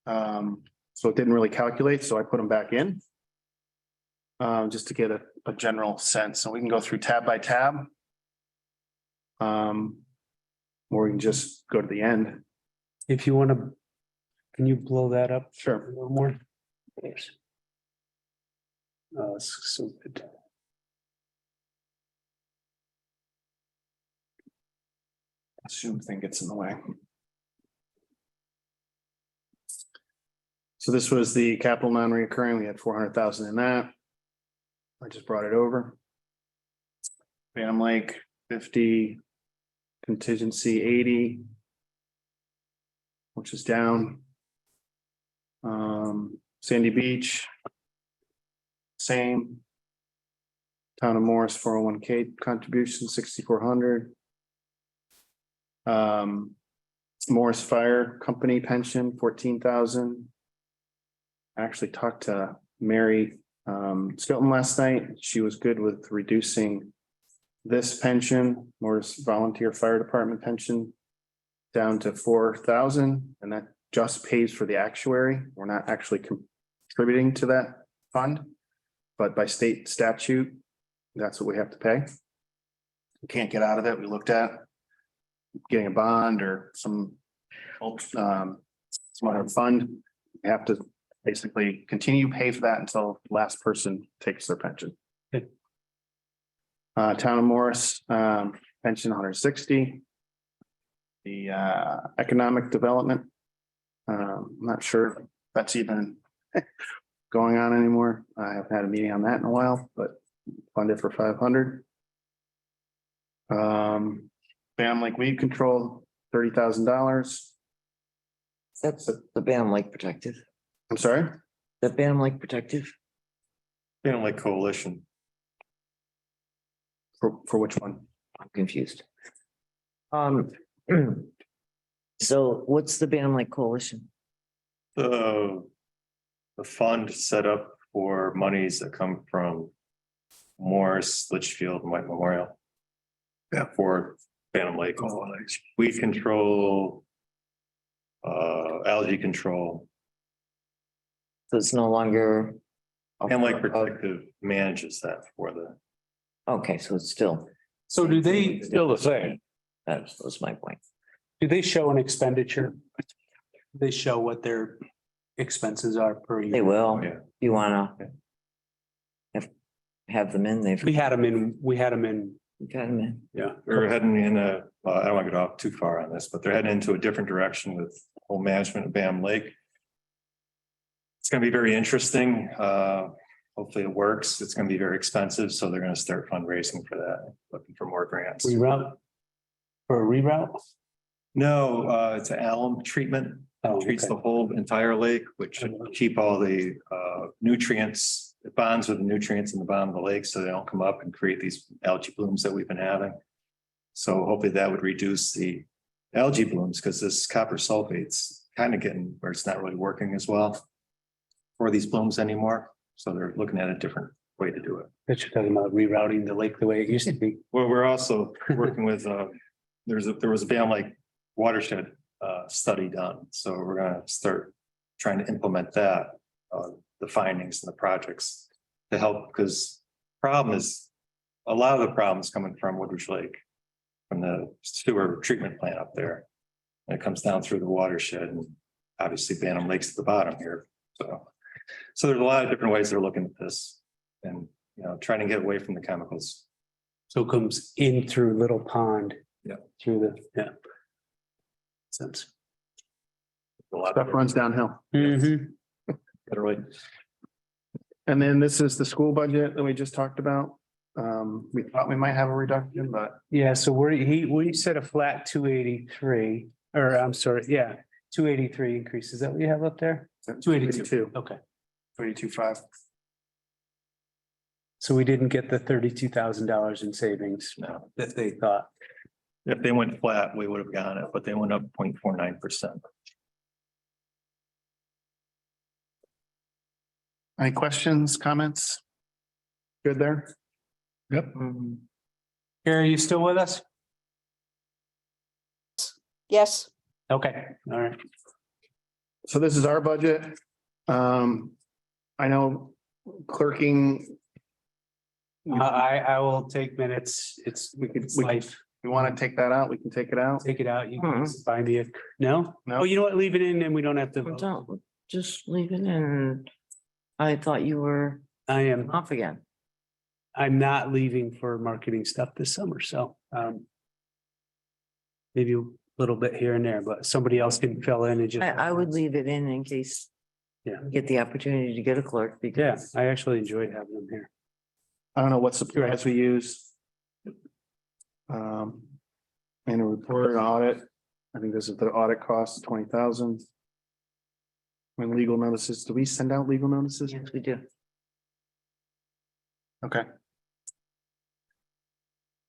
So it didn't really calculate, so I put them back in. Just to get a general sense, so we can go through tab by tab. Or we can just go to the end. If you want to, can you blow that up a Sure. little more? Thanks. Oh, it's so good. Zoom thing gets in the way. So this was the capital non-reoccurring. We had 400,000 in that. I just brought it over. Bam Lake 50, contingency 80. Which is down. Sandy Beach. Same. Town of Morris 401k contribution 6,400. Morris Fire Company pension 14,000. I actually talked to Mary Stilton last night. She was good with reducing this pension, Morris Volunteer Fire Department pension down to 4,000, and that just pays for the actuary. We're not actually contributing to that fund, but by state statute, that's what we have to pay. We can't get out of it. We looked at getting a bond or some other fund. We have to basically continue to pay for that until the last person takes their pension. Good. Town of Morris, pension 160. The economic development. I'm not sure if that's even going on anymore. I haven't had a meeting on that in a while, but funded for 500. Bam Lake Weed Control, $30,000. That's the Bam Lake Protective, I'm sorry, the Bam Lake Protective. Family Coalition. for which one? I'm confused. So what's the Bam Lake Coalition? The fund set up for monies that come from Morris, Litchfield, and White Memorial. Yeah, for Phantom Lake. Weed control. Algae control. So it's no longer. And like Protective manages that for the. Okay, so it's still, So do they, Still the same. that was my point. do they show an expenditure? They show what their expenses are per They year. will, Yeah. you wanna. Have them in, they've. We had them in, Got them in. Yeah, they're heading in a, I don't want to get off too far on this, but they're heading into a different direction with whole management of Bam Lake. It's gonna be very interesting. Hopefully it works. It's gonna be very expensive, so they're gonna start fundraising for that, looking for more grants. reroute. For a reroute? No, it's an alum treatment. Oh, Treats okay. the whole entire lake, which should keep all the nutrients. It bonds with the nutrients in the bottom of the lake, so they don't come up and create these algae blooms that we've been having. So hopefully that would reduce the algae blooms, because this copper sulfate's kind of getting where it's not really working as well for these blooms anymore. So they're looking at a different way to do it. That you're talking about rerouting the lake the way it used to be. Well, we're also working with, there was a Bam Lake watershed study done. So we're gonna start trying to implement that, the findings and the projects to help, because problem is, a lot of the problems coming from Woodridge Lake, from the sewer treatment plant up there. And it comes down through the watershed, and obviously Bantam Lake's at the bottom here. So there's a lot of different ways they're looking at this, and, you know, trying to get away from the chemicals. So it comes in through Little Pond. Yeah. Through the, yeah. Sense. A lot Stuff of runs downhill. literally. And then this is the school budget that we just talked about. We thought we might have a reduction, but Yeah, so we said a flat 283, or I'm sorry, yeah, 283 increase. Is that what you have up there? 282. Okay, 32.5. so we didn't get the $32,000 in savings No, that they thought. if they went flat, we would have gotten it, but they went up 0.49%. Any questions, comments? Good there? Yep. Gary, are you still with us? Yes, Okay, all right. So this is our budget. I know clerking. I will take minutes. It's We could, it's we life. want to take that out, we can take it out. Take it out. You can buy me a, no? No. Oh, you know what? Leave it in and we don't have to vote. Don't, just leave it in. I thought you were I am, off again. I'm not leaving for marketing stuff this summer, so, maybe a little bit here and there, but somebody else can fill in and just. I would leave it in case Get the opportunity to get a clerk Yeah, because I actually enjoyed having them here. I don't know what supplies we use. And a report and audit. I think this is the audit cost, 20,000. When legal notices, do we send out legal notices? yes, we do. Okay.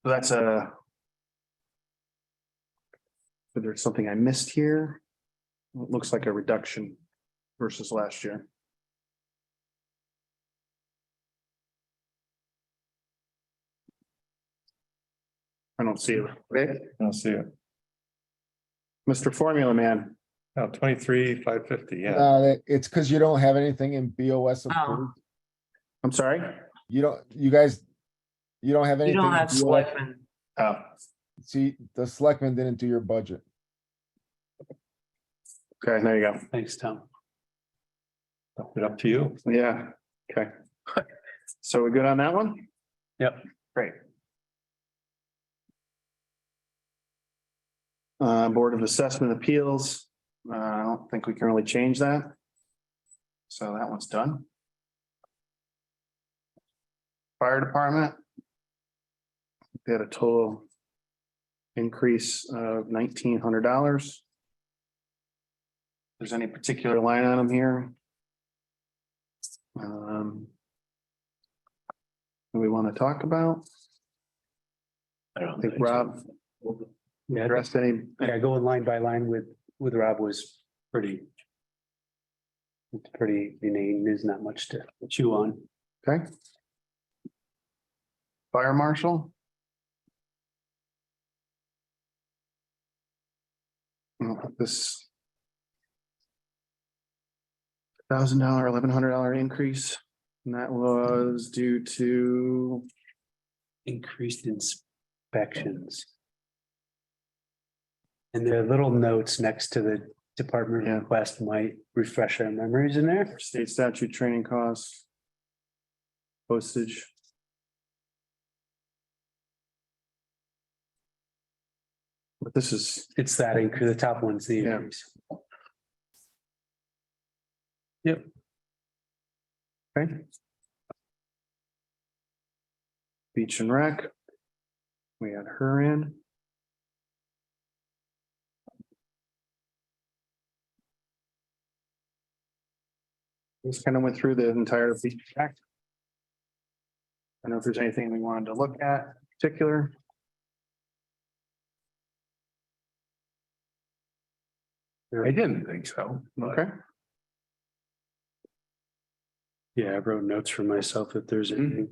So that's a. Is there something I missed here? It looks like a reduction versus last year. I don't see it. I don't see it. Mr. Formula Man, No, 23,550, yeah. It's because you don't have anything in BOS approved. I'm sorry? You don't, you guys, you don't have You anything. don't in have BOS. selectmen. Oh, See, the selectmen didn't do your budget. okay, there you go. Thanks, Tom. Left it up to you. Yeah, okay. So we're good on that one? Yep. Great. Board of Assessment Appeals, I don't think we can really change that. So that one's done. Fire Department. They had a total increase of $1,900. There's any particular line item here? Do we want to talk about? I think Rob Yeah, addressed any, yeah, going line by line with Rob was pretty. It's pretty inane. There's not much to chew on. okay? Fire Marshal? This $1,000, $1,100 increase, and that was due to, Increased inspections. And there are little notes next to the department Yeah. request might refresh our memories in there. state statute training costs. Postage. But this is, It's that increase, the top one's the Yeah. increase. Yep. okay. Beach and Rec. We had her in. Just kind of went through the entire beach act. I don't know if there's anything we wanted to look at in particular. I didn't think so. Okay, Yeah, I wrote notes for myself if there's anything.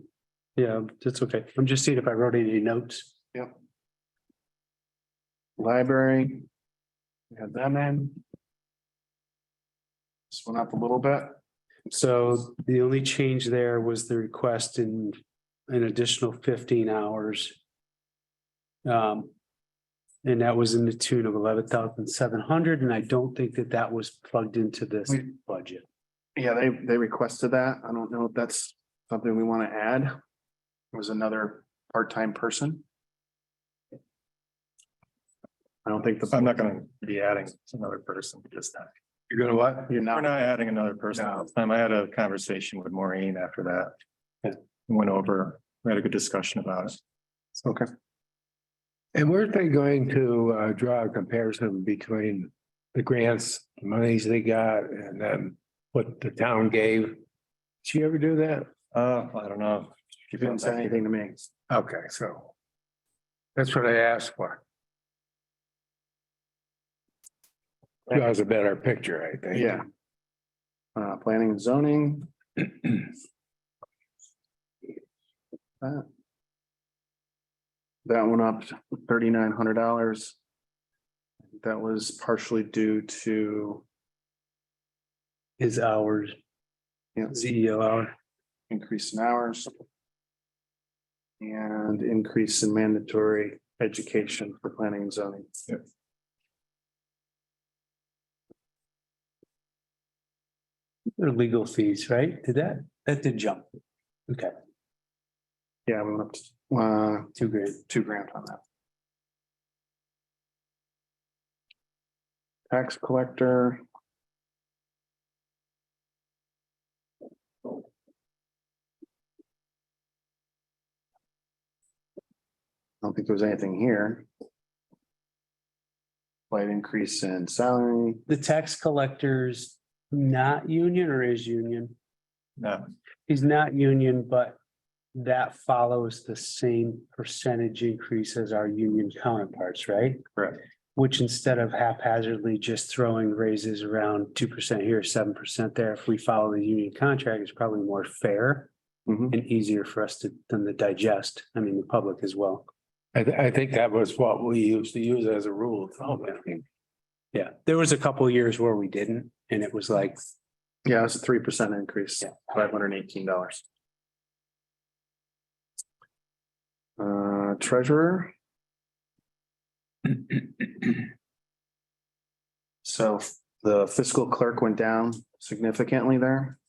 Yeah, that's okay. I'm just seeing if I wrote any notes. library. We had them in. This went up a little bit. So the only change there was the request in an additional 15 hours. And that was in the tune of 11,700, and I don't think that that was plugged into this We- budget. Yeah, they requested that. I don't know if that's something we want to add. It was another part-time person. I don't think I'm the, not gonna be adding another person this time. You're gonna what? you're We're not, not adding another person No. this time. I had a conversation with Maureen after that. Yeah. Went over, we had a good discussion about it. okay. And weren't they going to draw a comparison between the grants, the monies they got, and then what the town gave? Did she ever do that? I don't know. You didn't say anything to me. Okay, so that's what I asked for. Draws a better picture, I think. Yeah. Planning and zoning. That went up $3,900. That was partially due to His hours, Yeah. CEO hour. increase in hours. And increase in mandatory education for planning and zoning. Their legal fees, right? That did jump. Okay, Yeah, we went up to $2,000. $2,000 on that. Tax collector. don't think there was anything here. Slight increase in salary. The tax collector's not union or is union? No, He's not union, but that follows the same percentage increase as our union counterparts, right? correct. Which instead of haphazardly just throwing raises around 2% here, 7% there, if we follow the union contract, it's probably more fair Mhm. and easier for us to, than to digest. I mean, the public as well. I think that was what we used to use as a rule. of thumb, I think. Yeah, there was a couple of years where we didn't, and it was like, Yeah, it's a 3% increase, Yeah. $518. Treasurer. So the fiscal clerk went down significantly there.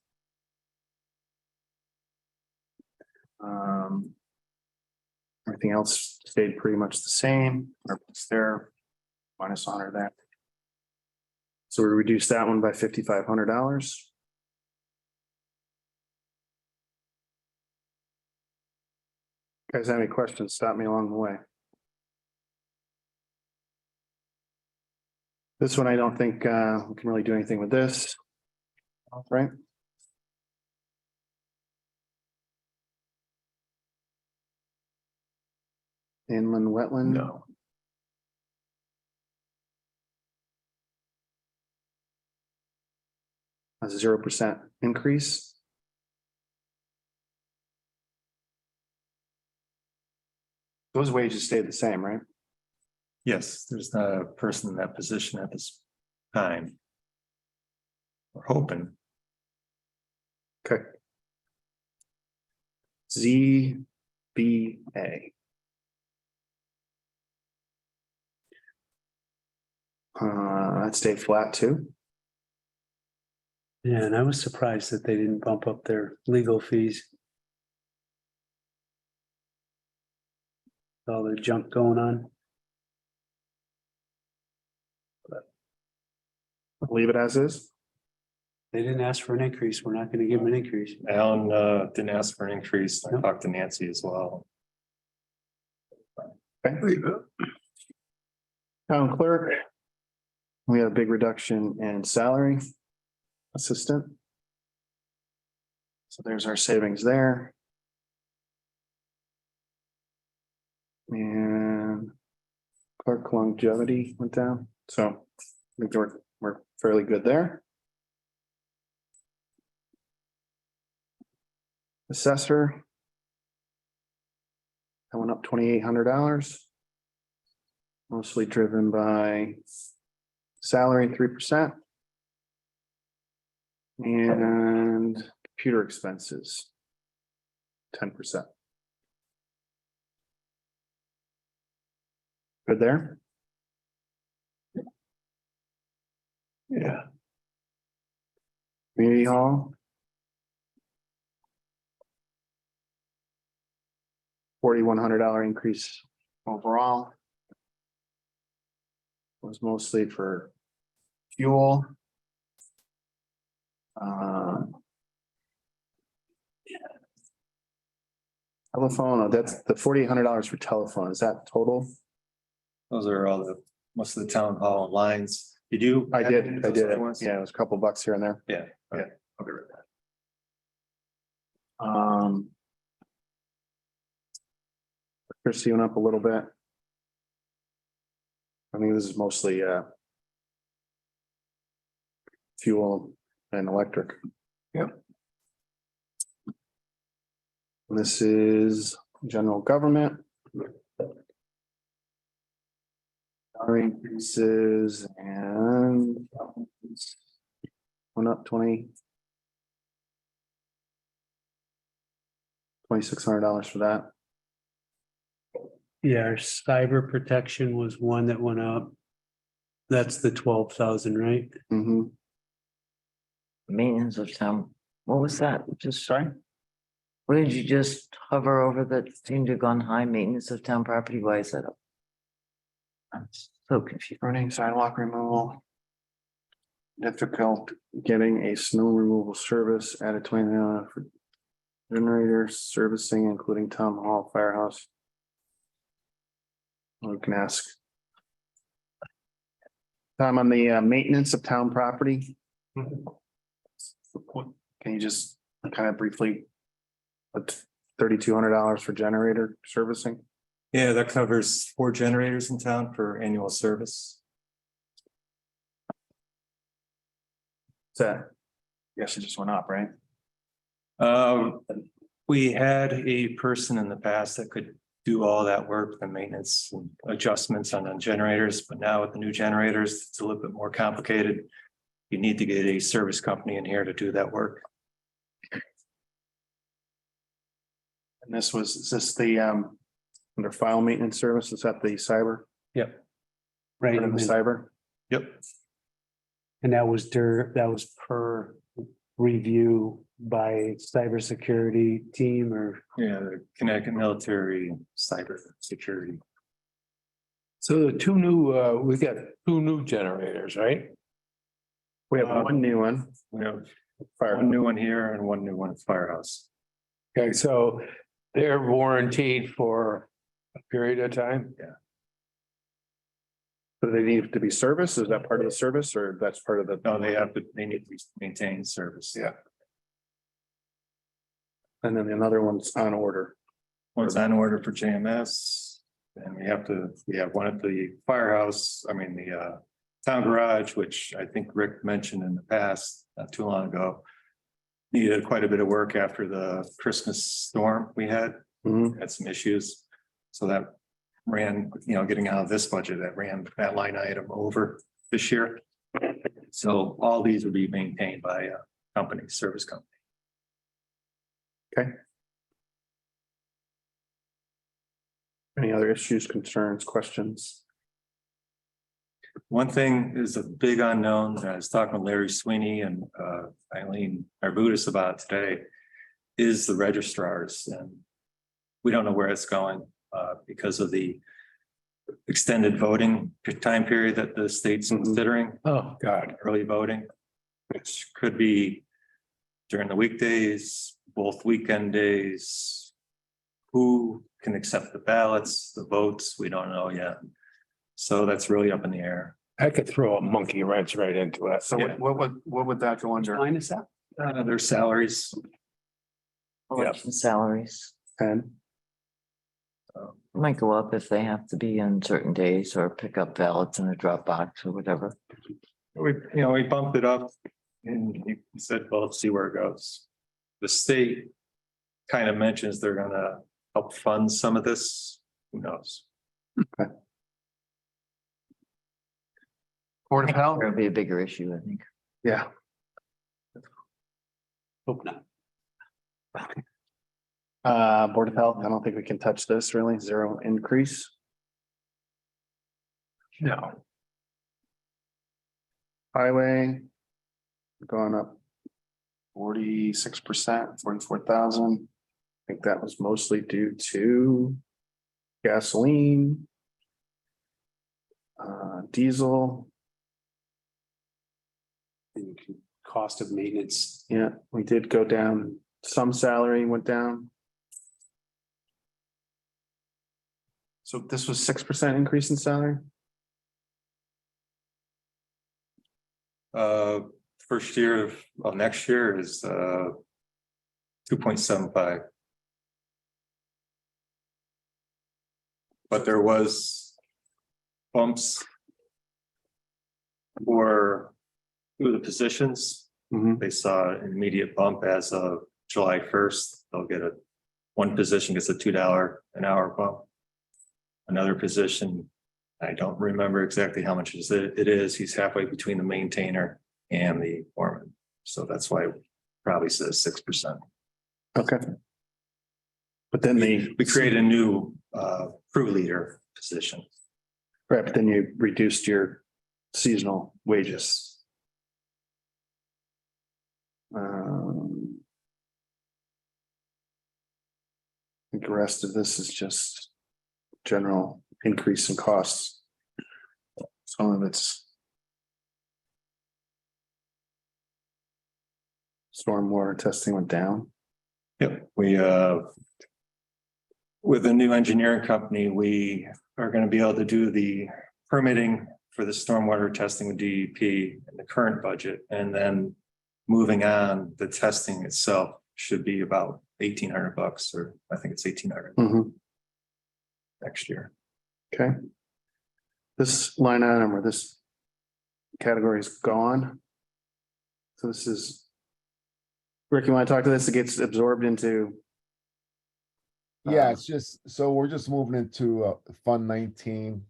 Everything else stayed pretty much the same, or it's there, minus honor that. So we reduced that one by $5,500. Guys, have any questions? Stop me along the way. This one, I don't think we can really do anything with this. Right? Inland wetland? No. A 0% increase. Those wages stayed the same, right? Yes, there's not a person in that position at this time. We're hoping. Okay. ZBA. That stayed flat too. yeah, and I was surprised that they didn't bump up their legal fees. All the junk going on. Leave it as is. They didn't ask for an increase. We're not gonna give them an increase. Alan didn't ask for an increase. I talked to Nancy as well. Okay. Town clerk. We had a big reduction in salary. Assistant. So there's our savings there. And clerk longevity went down, so I think we're fairly good there. Assessor. That went up $2,800. Mostly driven by salary 3%. And computer expenses. 10%. Good there? Yeah. Community hall. $4,100 increase overall. Was mostly for fuel. Telephone, oh, that's the $4,800 for telephone. Is that total? Those are all the, most of the town hall lines. You do? I did. Yeah, Those other it ones? was a couple bucks here and there. Yeah. Yeah. I'll be right back. Electricity went up a little bit. I think this is mostly fuel and electric. Yep. This is general government. Salary increases and went up $2,600 for that. Yeah, our cyber protection was one that went up. That's the 12,000, right? Mhm. Maintenance of town, what was that? Just, Sorry? what did you just hover over that seemed to have gone high? Maintenance of town property, why is that up? I'm so confused. Running sidewalk removal. Difficult getting a snow removal service added $20 for generator servicing, including town hall, firehouse. We can ask. Tom, on the maintenance of town property. Can you just kind of briefly? Put $3,200 for generator servicing? Yeah, that covers 4 generators in town for annual service. That, yes, it just went up, right? We had a person in the past that could do all that work, the maintenance and adjustments on the generators, but now with the new generators, it's a little bit more complicated. You need to get a service company in here to do that work. And this was, is this the under file maintenance service? Is that the cyber? Yep. Right, Part of the cyber? Yep. and that was per review by cybersecurity team or? Yeah, the Connecticut Military Cyber Security. So the two new, we got two new generators, right? We have one new one. We have Fire. one new one here and one new one at Firehouse. Okay, so they're warranted for a period of time? Do they need to be serviced? Is that part of the service or that's part of the? No, they need to be maintained service. Yeah. And then another one's on order. One's on order for JMS. And we have one at the firehouse, the town garage, which I think Rick mentioned in the past, not too long ago. Needed quite a bit of work after the Christmas storm we had, Mhm. had some issues. So that ran, getting out of this budget, that ran that line item over this year. So all these will be maintained by a company, service company. Any other issues, concerns, questions? One thing is a big unknown, that I was talking with Larry Sweeney and Eileen Arbutus about today, is the registrars, and we don't know where it's going because of the extended voting time period that the state's considering, Oh, God. early voting, which could be during the weekdays, both weekend days. Who can accept the ballots, the votes, we don't know yet. So that's really up in the air. I could throw a monkey wrench right into it. So Yeah. what would that go under? Line is that? Their salaries. Election salaries And might go up if they have to be on certain days or pick up ballots in a drop box or whatever. We bumped it up and he said, well, let's see where it goes. The state kind of mentions they're gonna help fund some of this. Who knows? Board of Health? It'll be a bigger issue, I think. Yeah. Hope not. Board of Health, I don't think we can touch this really, 0 increase. No. Highway. Going up 46%, 44,000. I think that was mostly due to gasoline. Diesel, And cost of maintenance. yeah, we did go down, some salary went down. So this was 6% increase in salary? First year of next year is 2.75. But there was bumps for two of the positions. Mhm. They saw an immediate bump as of July 1st. They'll get one position gets a $2 an hour bump. Another position, I don't remember exactly how much it is. He's halfway between the maintainer and the foreman. So that's why it probably says 6%. Okay. But then We created a new crew leader position. right, but then you reduced your seasonal wages. I think the rest of this is just general increase in costs. Some of it's stormwater testing went down. Yep, with a new engineering company, we are gonna be able to do the permitting for the stormwater testing with DEP in the current budget, and then moving on, the testing itself should be about $1,800, or I think it's 1,800 Mhm. next year. Okay. This line item or this category is gone. So this is. Rick, you want to talk to this? It gets absorbed into, Yeah, Uh, it's just, so we're just moving into Fund 19.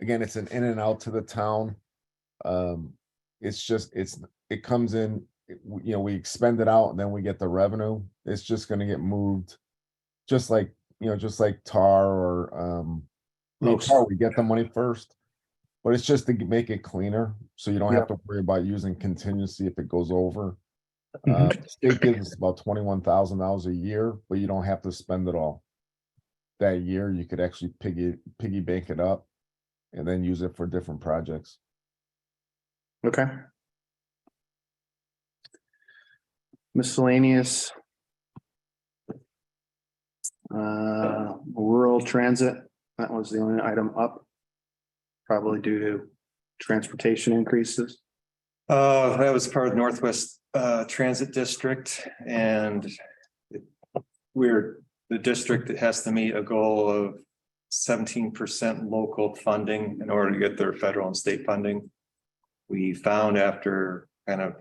Again, it's an in and out to the town. It's just, it comes in, we expend it out and then we get the revenue. It's just gonna get moved. Just like, just like tar or, tar, we get the money first. But it's just to make it cleaner, so you don't have to worry about using contingency if it goes over. The state gives us about $21,000 a year, but you don't have to spend it all. That year, you could actually piggy bank it up and then use it for different projects. okay. Miscellaneous. Rural transit, that was the only item up. Probably due to transportation increases. That was part of Northwest Transit District, and we're the district that has to meet a goal of 17% local funding in order to get their federal and state funding. We found after kind of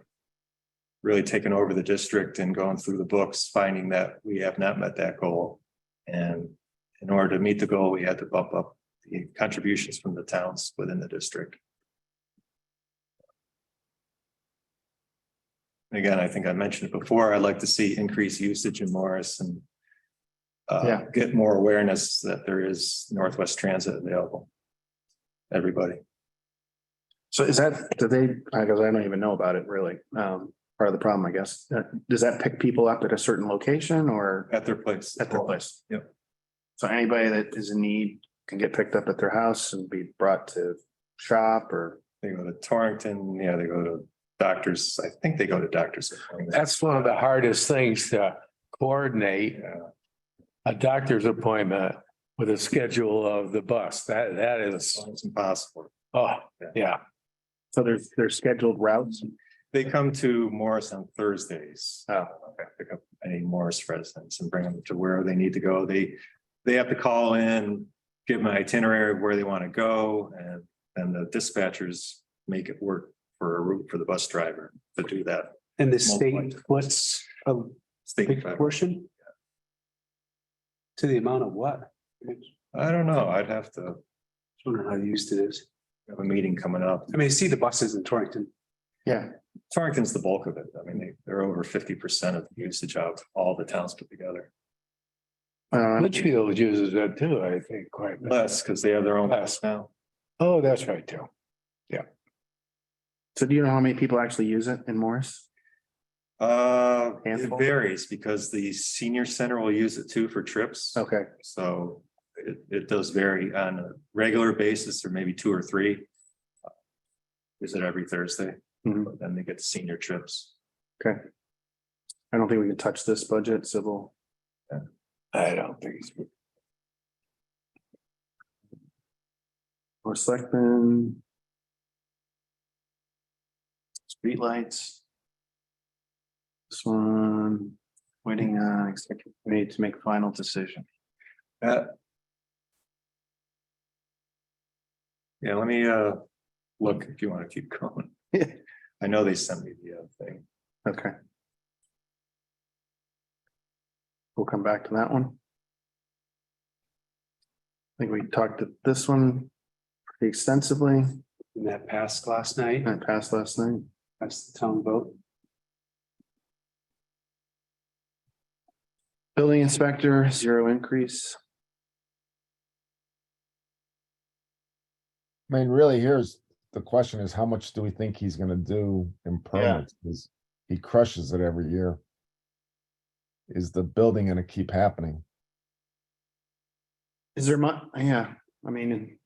really taking over the district and going through the books, finding that we have not met that goal. And in order to meet the goal, we had to bump up the contributions from the towns within the district. And again, I think I mentioned it before, I'd like to see increased usage in Morris and get more awareness that there is Northwest Transit available. Everybody. So is that, because I don't even know about it really. Part of the problem, I guess. Does that pick people up at a certain location or At their place. at their place? Yep. So anybody that is in need can get picked up at their house and be brought to shop or, They go to Torrington, yeah, they go to doctors, I think they go to doctors. That's one of the hardest things to coordinate. A doctor's appointment with a schedule of the bus. That is, It's impossible. oh, yeah. so there's scheduled routes. They come to Morris on Thursdays. Oh, Pick up any Morris residents and bring them to where they need to go. They have to call in, give them an itinerary of where they want to go, and then the dispatchers make it work for a route for the bus driver to do that. And the state, what's a State big driver. portion? To the amount of what? I don't know. I'd have to Wonder how used it is. have a meeting coming up. I mean, I see the buses in Torrington. Yeah, Torrington's the bulk of it. I mean, they're over 50% of the usage of all the towns put together. Litchfield uses that too, I think, quite. a bit. Less because they have their own bus now. Oh, that's right too. so do you know how many people actually use it in Morris? It Handful? varies because the senior center will use it too for trips. Okay, So it does vary on a regular basis, or maybe 2 or 3. Use it every Thursday, Mhm. but then they get senior trips. okay. I don't think we can touch this budget, civil. I don't think it's. Or selectmen. Streetlights. This one, waiting on executive committee to make final decision. Yeah, let me look if you want to keep going. I know they sent me the thing. Okay. We'll come back to that one. I think we talked to this one pretty extensively And that passed last night. and it passed last night. That's the town vote. Building inspector, 0 increase. I mean, really, here's the question is, how much do we think he's gonna do in permits? Because he crushes it every year. Is the building gonna keep happening? Is there much? Yeah, I mean.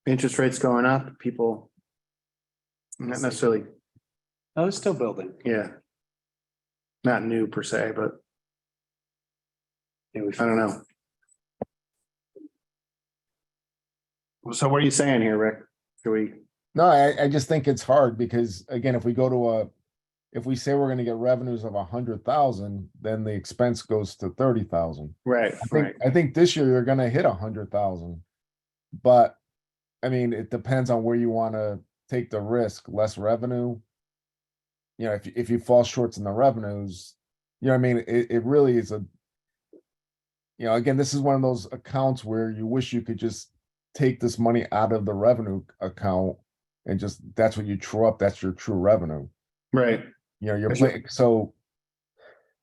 Interest rates going up, people. Not necessarily, Oh, it's still building. yeah. Not new per se, but Yeah, we- I don't know. So what are you saying here, Rick? Do we, No, I just think it's hard because again, if we go to if we say we're gonna get revenues of 100,000, then the expense goes to 30,000. right, right, I think this year you're gonna hit 100,000. But, I mean, it depends on where you wanna take the risk, less revenue. You know, if you fall short in the revenues, you know what I mean? It really is again, this is one of those accounts where you wish you could just take this money out of the revenue account and just, that's what you true up, that's your true revenue. right. You know, you're That's right. playing, so.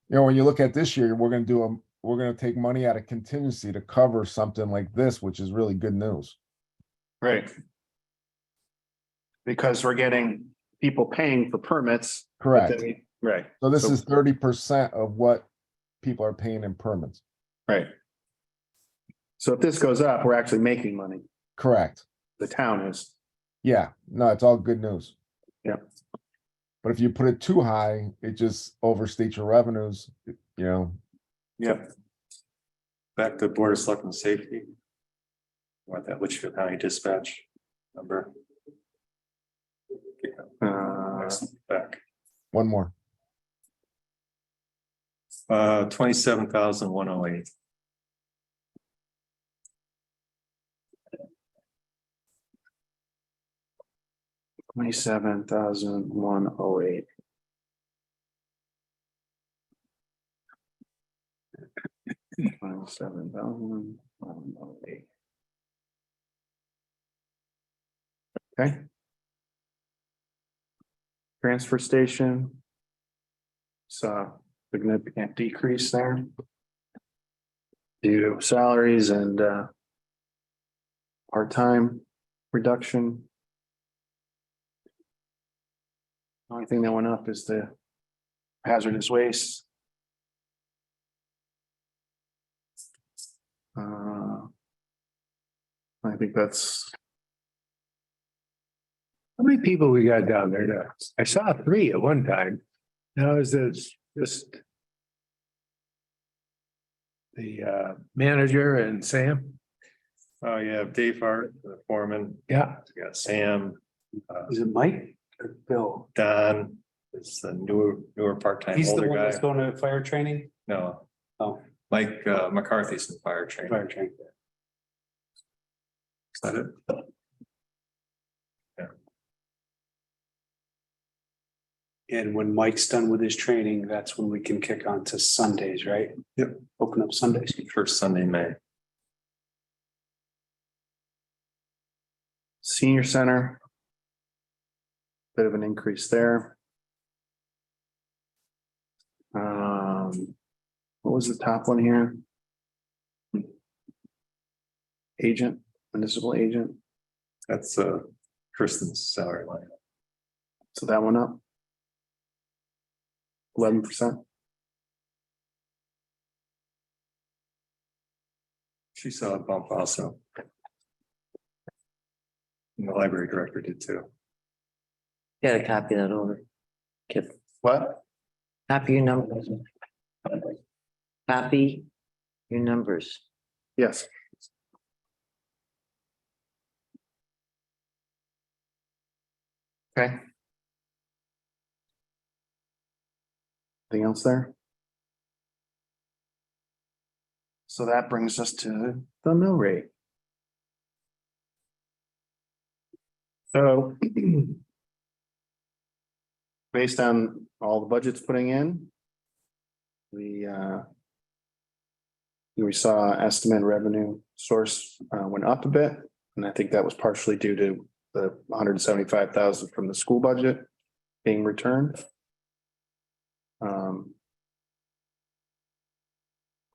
You know, when you look at this year, we're gonna take money out of contingency to cover something like this, which is really good news. Right. Because we're getting people paying for permits. but Correct. then Right, So this So- is 30% of what people are paying in permits. right. So if this goes up, we're actually making money. Correct. The town is. Yeah, no, it's all good news. Yeah. But if you put it too high, it just overstates your revenues, you know. Yep. Back to Board of Selectmen Safety. Want that Litchfield County Dispatch number. Back, One more. 27,108. $27,108. $27,108. Okay. Transfer station. Saw significant decrease there. Due to salaries and part-time reduction. Only thing that went up is the hazardous waste. I think that's, How many people we got down there now? I saw 3 at one time. Now is this just the manager and Sam? Oh, yeah, Dave Hart, the foreman, Yeah. we got Sam, Is it Mike or Bill? Don, is the newer part-time He's the older one that's guy. going to fire training? No, Oh, Mike McCarthy's in fire training. fire training. Is that it? And when Mike's done with his training, that's when we can kick on to Sundays, right? Yep. Open up Sundays. First Sunday in May. senior center. Bit of an increase there. What was the top one here? Agent, municipal agent, That's Kristen's salary line. so that went up. 11%. She saw a bump also. And the library director did too. Gotta copy that over. Get, What? copy your numbers. Copy your numbers. Yes. Okay. Anything else there? So that brings us to the mill rate. So based on all the budgets putting in, we saw estimate revenue source went up a bit, and I think that was partially due to the 175,000 from the school budget being returned.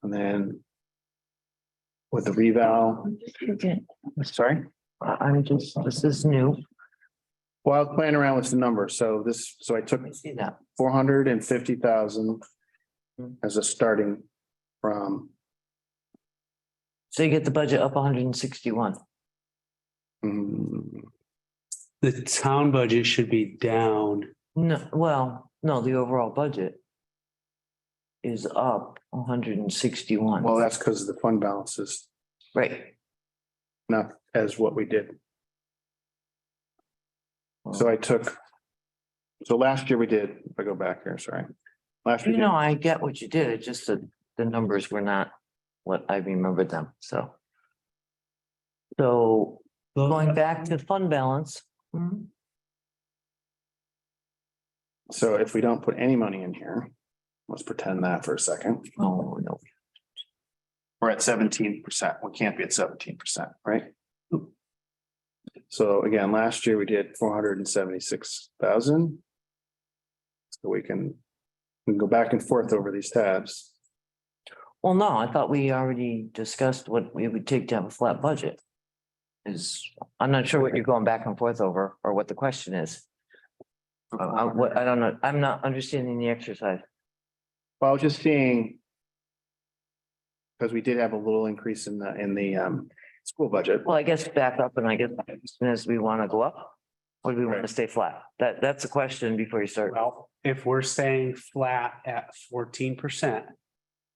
And then with the reval, Okay. sorry, I'm just, this is new. well, I was playing around with the number, so I took I see that. 450,000 as a starting from, So you get the budget up 161. mm, The town budget should be down. No, well, no, the overall budget is up 161. well, that's because of the fund balances. Right. not as what we did. So I took. So last year we did, if I go back here, sorry. Last year, You know, I get what you did. It's just that the numbers were not what I remembered them, so. So going back to fund balance. so if we don't put any money in here, let's pretend that for a second. Oh, no. We're at 17%. We can't be at 17%, right? So again, last year we did 476,000. So we can go back and forth over these tabs. Well, no, I thought we already discussed what we would take to have a flat budget. I'm not sure what you're going back and forth over or what the question is. I don't know. I'm not understanding the exercise. Well, I was just seeing. Because we did have a little increase in the school budget. Well, I guess back up and I guess as we want to go up. Or do we want to stay flat? That's a question before you start. Well, if we're staying flat at 14%,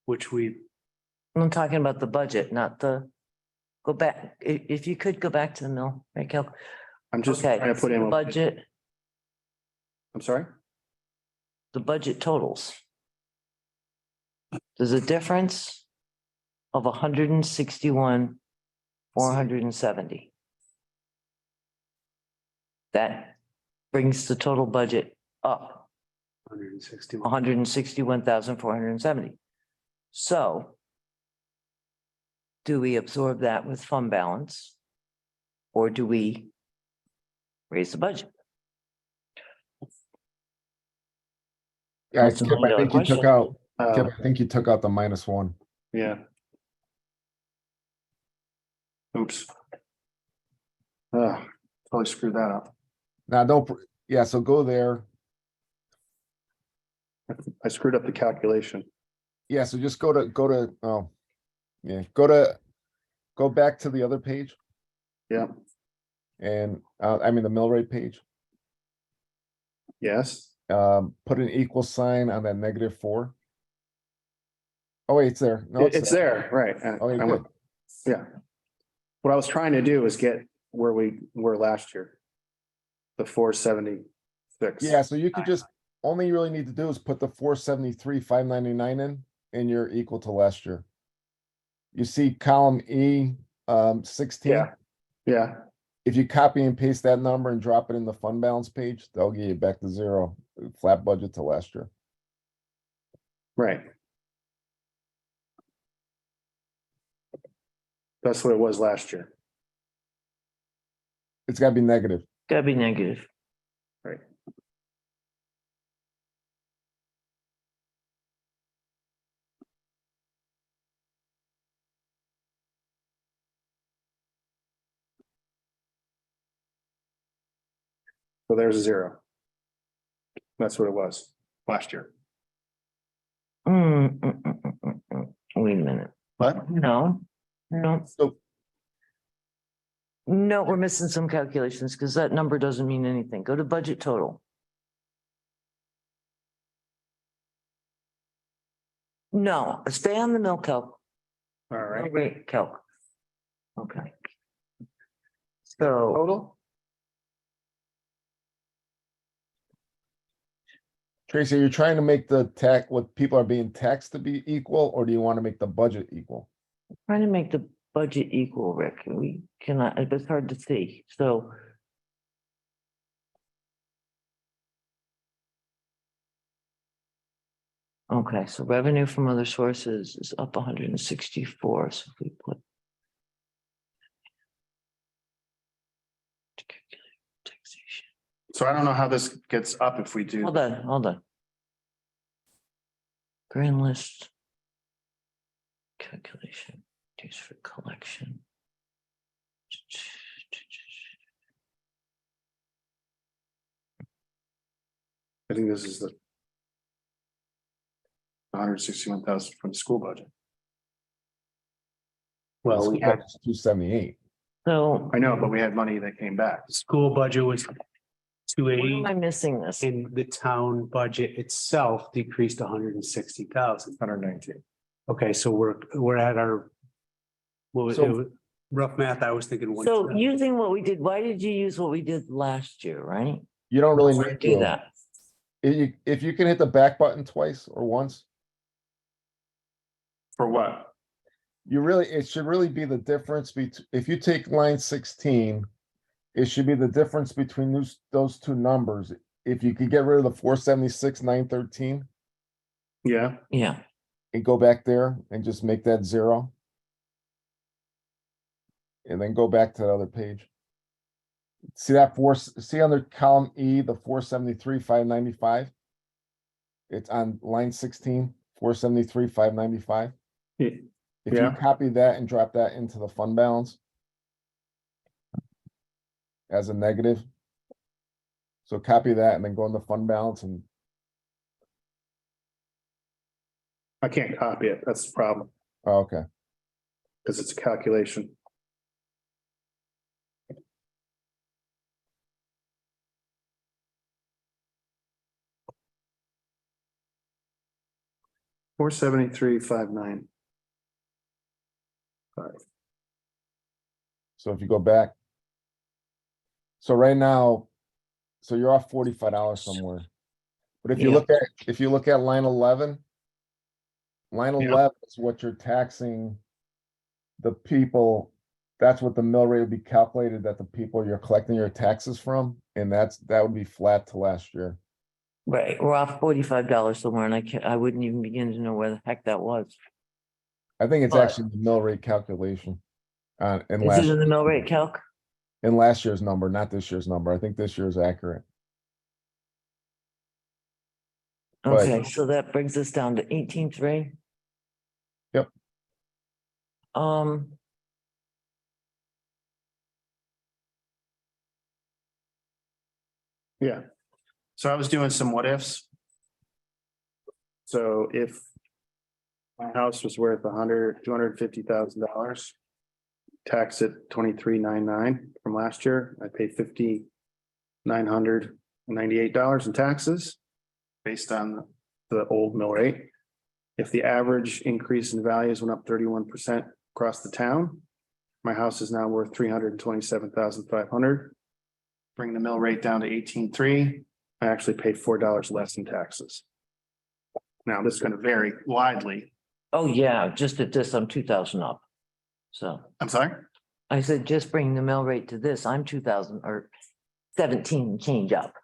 which we, I'm talking about the budget, not the. Go back, if you could go back to the mill, right, Kel? I'm just Okay, trying to put in. the budget, I'm sorry? the budget totals. There's a difference of 161, 470. That brings the total budget up 161. 161,470. So do we absorb that with fund balance? Or do we raise the budget? Yeah, That's a Kip, I million-dollar think you took question. out, Kip, I think you took out the -1. Yeah. Oops. Totally screwed that up. Now, yeah, so go there. I screwed up the calculation. Yeah, so just go to, oh. Yeah, go back to the other page Yeah, and, I mean, the mill rate page. yes. Put an equal sign on that -4. Oh, wait, it's there. No, It's there, right. Okay, I went- good. Yeah. What I was trying to do is get where we were last year. The 476. Yeah, so you could just, only you really need to do is put the 473, 599 in, and you're equal to last year. You see column E, 16. Yeah. Yeah, If you copy and paste that number and drop it in the fund balance page, they'll get you back to 0, flat budget to last year. right. That's what it was last year. It's gotta be negative. Gotta be negative. Right. So there's a 0. That's what it was last year. Wait a minute. What? No. So, No, we're missing some calculations because that number doesn't mean anything. Go to budget total. No, stay on the mill calc. All right. Rate calc. Okay. So Total? Tracy, you're trying to make the tax, what people are being taxed to be equal, or do you wanna make the budget equal? trying to make the budget equal, Rick. We cannot, it's hard to see. So okay, so revenue from other sources is up 164. So if we put to calculate taxation. So I don't know how this gets up if we do. Hold on. Grand list. Calculation, dues for collection. I think this is the 161,000 from the school budget. well, we had, 278. So I know, but we had money that came back. school budget was why 280. am I missing this? And the town budget itself decreased 160,000. 119. Okay, so we're at our. What was So- it? Rough math, I was thinking one. So using what we did, why did you use what we did last year, right? You don't really Why need do to. that? If you can hit the back button twice or once, For what? it should really be the difference if you take line 16, it should be the difference between those two numbers. If you could get rid of the 476, 913 Yeah, Yeah, and go back there and just make that 0. And then go back to the other page. See under column E, the 473, 595? It's on line 16, 473, 595. Yeah. If you Yeah. copy that and drop that into the fund balance as a negative. So copy that and then go in the fund balance and I can't copy it. That's the problem, oh, okay. because it's a calculation. Four 73, 59. So if you go back. So right now, so you're off $45 somewhere. But if you Yeah. look at line 11. Line Yeah. 11 is what you're taxing the people. That's what the mill rate would be calculated that the people you're collecting your taxes from, and that would be flat to last year. right. We're off $45 somewhere and I wouldn't even begin to know where the heck that was. I think it's But- actually the mill rate calculation. In Is last, it in the mill rate calc? in last year's number, not this year's number. I think this year is accurate. But- Okay, so that brings us down to 18,3. Yep. Yeah. So I was doing some what ifs. So if my house was worth $250,000, tax it 23,999 from last year, I paid $5,998 in taxes based on the old mill rate. If the average increase in values went up 31% across the town, my house is now worth $327,500. Bring the mill rate down to 18.3. I actually paid $4 less in taxes. Now, this is going to vary widely. Oh, yeah, just at this, I'm 2,000 up. So I'm sorry? I said, just bring the mill rate to this, I'm 2,000 or 17 change up.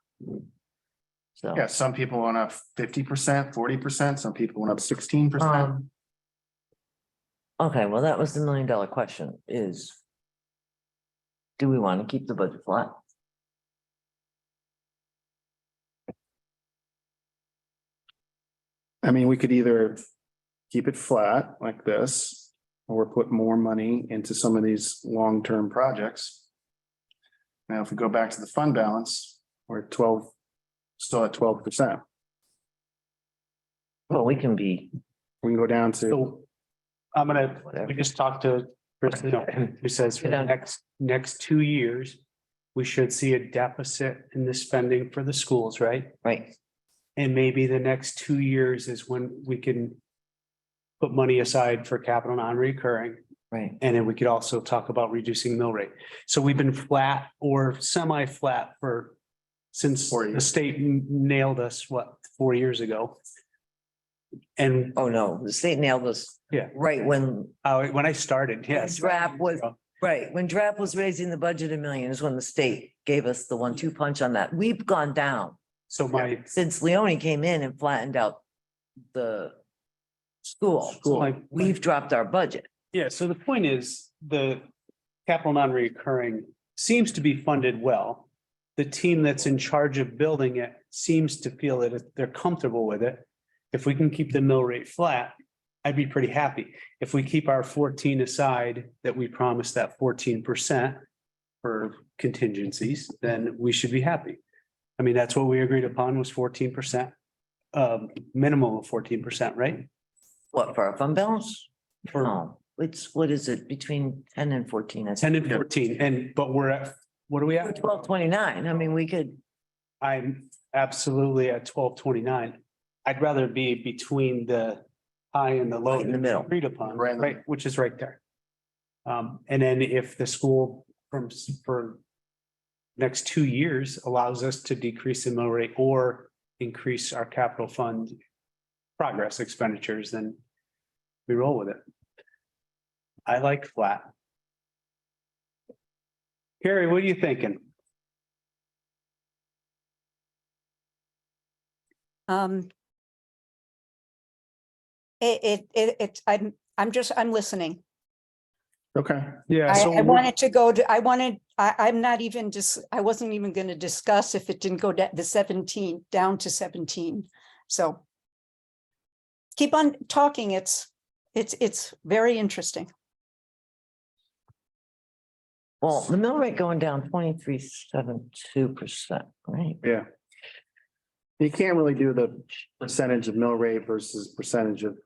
So. Yeah, some people went up 50%, 40%, some people went up 16%. Okay, well, that was the $1 million question is. Do we want to keep the budget flat? I mean, we could either keep it flat like this, or put more money into some of these long-term projects. Now, if we go back to the fund balance, we're at 12, still at 12%. Well, we can be, We can go down to, So I'm gonna, Whatever. we just talked to Chris, who says for the next 2 years, we should see a deficit in the spending for the schools, right? right, And maybe the next 2 years is when we can put money aside for capital non-recurring. right. And then we could also talk about reducing mill rate. So we've been flat or semi-flat since 4 the years. state nailed us, 4 years ago? And Oh, no, the state nailed us. Yeah. Right when, when I started, yes. Draft was, right, when draft was raising the budget $1 million is when the state gave us the 1-2 punch on that. We've gone down. So my, Since Leone came in and flattened out the school, School. we've dropped our budget. yeah, so the point is, the capital non-recurring seems to be funded well. The team that's in charge of building it seems to feel that they're comfortable with it. If we can keep the mill rate flat, I'd be pretty happy. If we keep our 14 aside, that we promised that 14% for contingencies, then we should be happy. I mean, that's what we agreed upon was 14%. Minimum of 14%, right? What, for our fund balance? For No, it's, what is it, between 10 and 14? I 10 think. and 14, but we're at, what are we at? 1229, I mean, we could, I'm absolutely at 1229. I'd rather be between the high and the low. Right in the middle. Agreed upon, Right in the right, which is right there. And then if the school for next 2 years allows us to decrease the mill rate or increase our capital fund progress expenditures, then we roll with it. I like flat. Carrie, what are you thinking? I'm listening. Okay, Yeah. I wanted to go to, I'm not even I wasn't even going to discuss if it didn't go the 17, down to 17. So keep on talking. It's very interesting. Well, the mill rate going down 23.72%, right? yeah. You can't really do the percentage of mill rate versus percentage of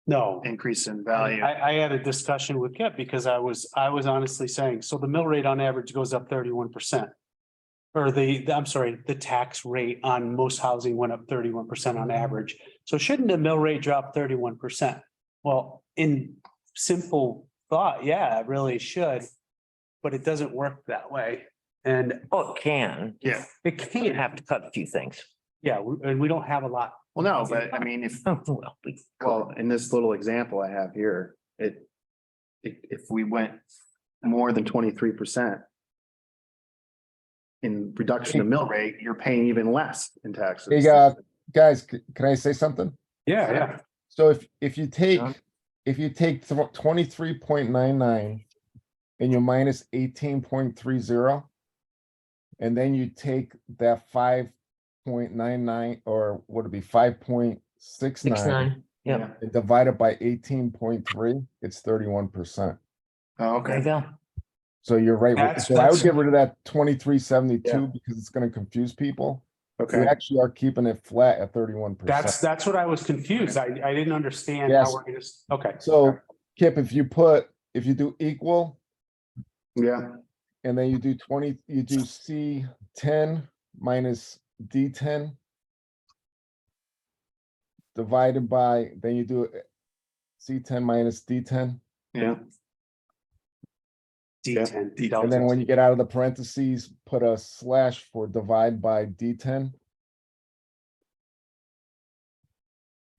No. increase in value. I had a discussion with Kip because I was honestly saying, so the mill rate on average goes up 31%. Or I'm sorry, the tax rate on most housing went up 31% on average. So shouldn't the mill rate drop 31%? Well, in simple thought, yeah, it really should. But it doesn't work that way. And Oh, it can. Yeah, it You can't, have to cut a few things. yeah, and we don't have a lot. well, no, but I mean, well, in this little example I have here, if we went more than 23% in reduction of mill rate, you're paying even less in taxes. Hey, guys, can I say something? Yeah, yeah. So if you take, Sure. 23.99 and you minus 18.30. And then you take that 5.99, or would it be 5.69? 6.9, yep, And divide it by 18.3, it's 31%. Oh, there you okay, go. So you're right. That's- So I would that's- get rid of that 23.72 Yeah. because it's gonna confuse people. We okay. actually are keeping it flat at 31%. That's what I was confused. I didn't understand Yes. how we're gonna, okay. So Kip, if you do equal, Yeah, and then you do C10 minus D10. Divided by, then you do C10 minus D10, yeah, D10. and then when you get out of the parentheses, put a slash for divide by D10.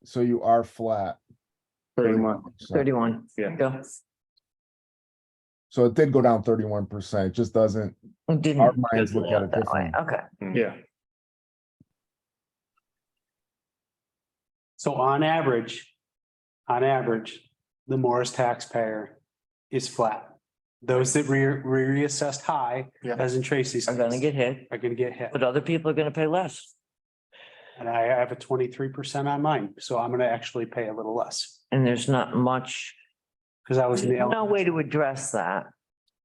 So you are flat. 31. 31, there you go. So it did go down 31%, it just doesn't, It didn't Our minds just look at it that way. differently. Okay, Yeah, So on average, the Morris taxpayer is flat. Those that reassessed high, Yeah. as in Tracy's, are gonna get hit, are gonna get hit. but other people are gonna pay less. And I have a 23% on mine, so I'm gonna actually pay a little less. And there's not much, Because I was in the. there's no way to address that.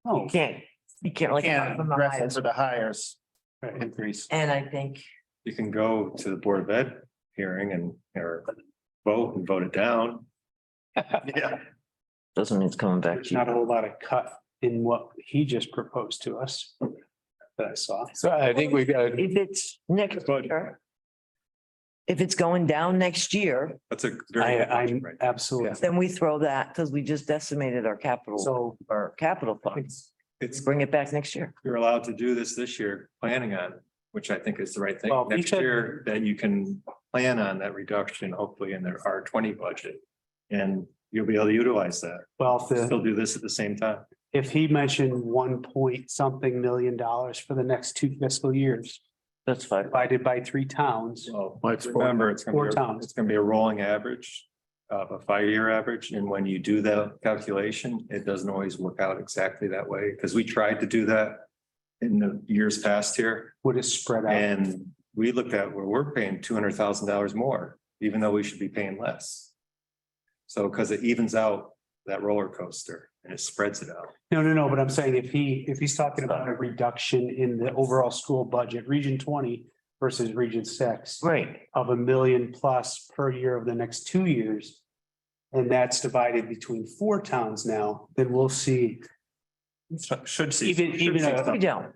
Oh, You can't really. cut can't from the address it highest. for the hires right. increase. And I think, You can go to the Board of Ed hearing or vote and vote it down. Yeah, doesn't mean it's coming back There's to you. not a whole lot of cut in what he just proposed to us that I saw. So I think we got, If it's next year. If it's going down next year, That's a very. good question I'm right now. absolutely. then we throw that, because we just decimated our capital, So our capital funds. It's, Bring it back next year. you're allowed to do this year, planning on, which I think is the right thing. Well, he Next said- year, that you can plan on that reduction, hopefully in their R20 budget. And you'll be able to utilize that, well, still do this at the same time. if he mentioned 1 million for the next 2 fiscal years, That's fine. divided by 3 towns. Well, Well, it's four- remember, it's four gonna be, towns. it's gonna be a rolling average. Of a 5-year average, and when you do the calculation, it doesn't always work out exactly that way, because we tried to do that. In the years past here, Would it spread out? and we looked at where we're paying $200,000 more, even though we should be paying less. So, because it evens out that roller coaster and it spreads it out. No, but I'm saying if he's talking about a reduction in the overall school budget, Region 20 versus Region 6. Right, Of $1 million plus per year of the next 2 years. And that's divided between 4 towns now, then we'll see, Should see. even, we don't.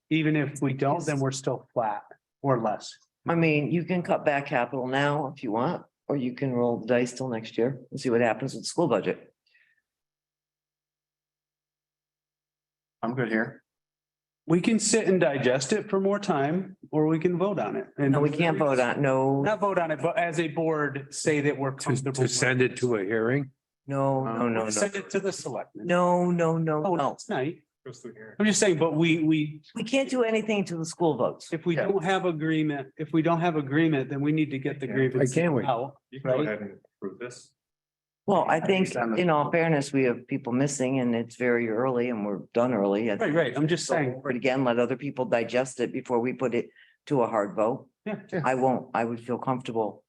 even if we don't, then we're still flat or less. I mean, you can cut back capital now if you want, or you can roll the dice till next year and see what happens with the school budget. I'm good here. We can sit and digest it for more time, or we can vote on it. And No, we can't vote on, no, Not vote on it, but as a board, say that we're To, comfortable. to send it to a hearing. no. Send it to the selectmen. No, Oh, no. tonight. Goes through here. I'm just saying, but we, We can't do anything until the school votes. if we don't have agreement, then we need to get the grievance can't wait. out. You can go Right. ahead and approve this. Well, I think in all fairness, we have people missing and it's very early and we're done early. Right. I'm just saying. But again, let other people digest it before we put it to a hard vote. Yeah. I would feel comfortable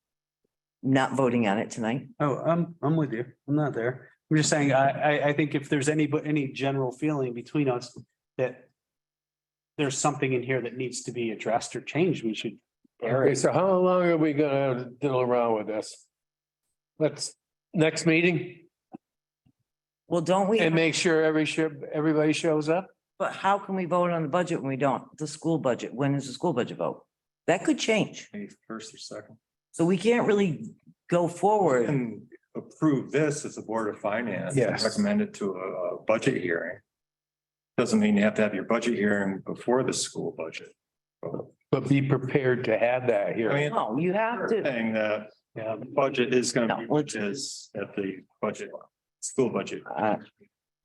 not voting on it tonight. Oh, I'm with you. I'm not there. I'm just saying, I think if there's any general feeling between us that there's something in here that needs to be addressed or changed, we should. Okay, so how long are we gonna diddle around with this? Next meeting Well, don't we? and make sure everybody shows up? But how can we vote on the budget when we don't? The school budget, when is the school budget vote? That could change. Maybe first or second. So we can't really go forward. And approve this as a Board of Finance. and Yes. Recommend it to a budget hearing. Doesn't mean you have to have your budget hearing before the school budget. But be prepared to have that I here. mean, No, you have to. saying that, the budget is gonna be, No, which is at the budget, school budget.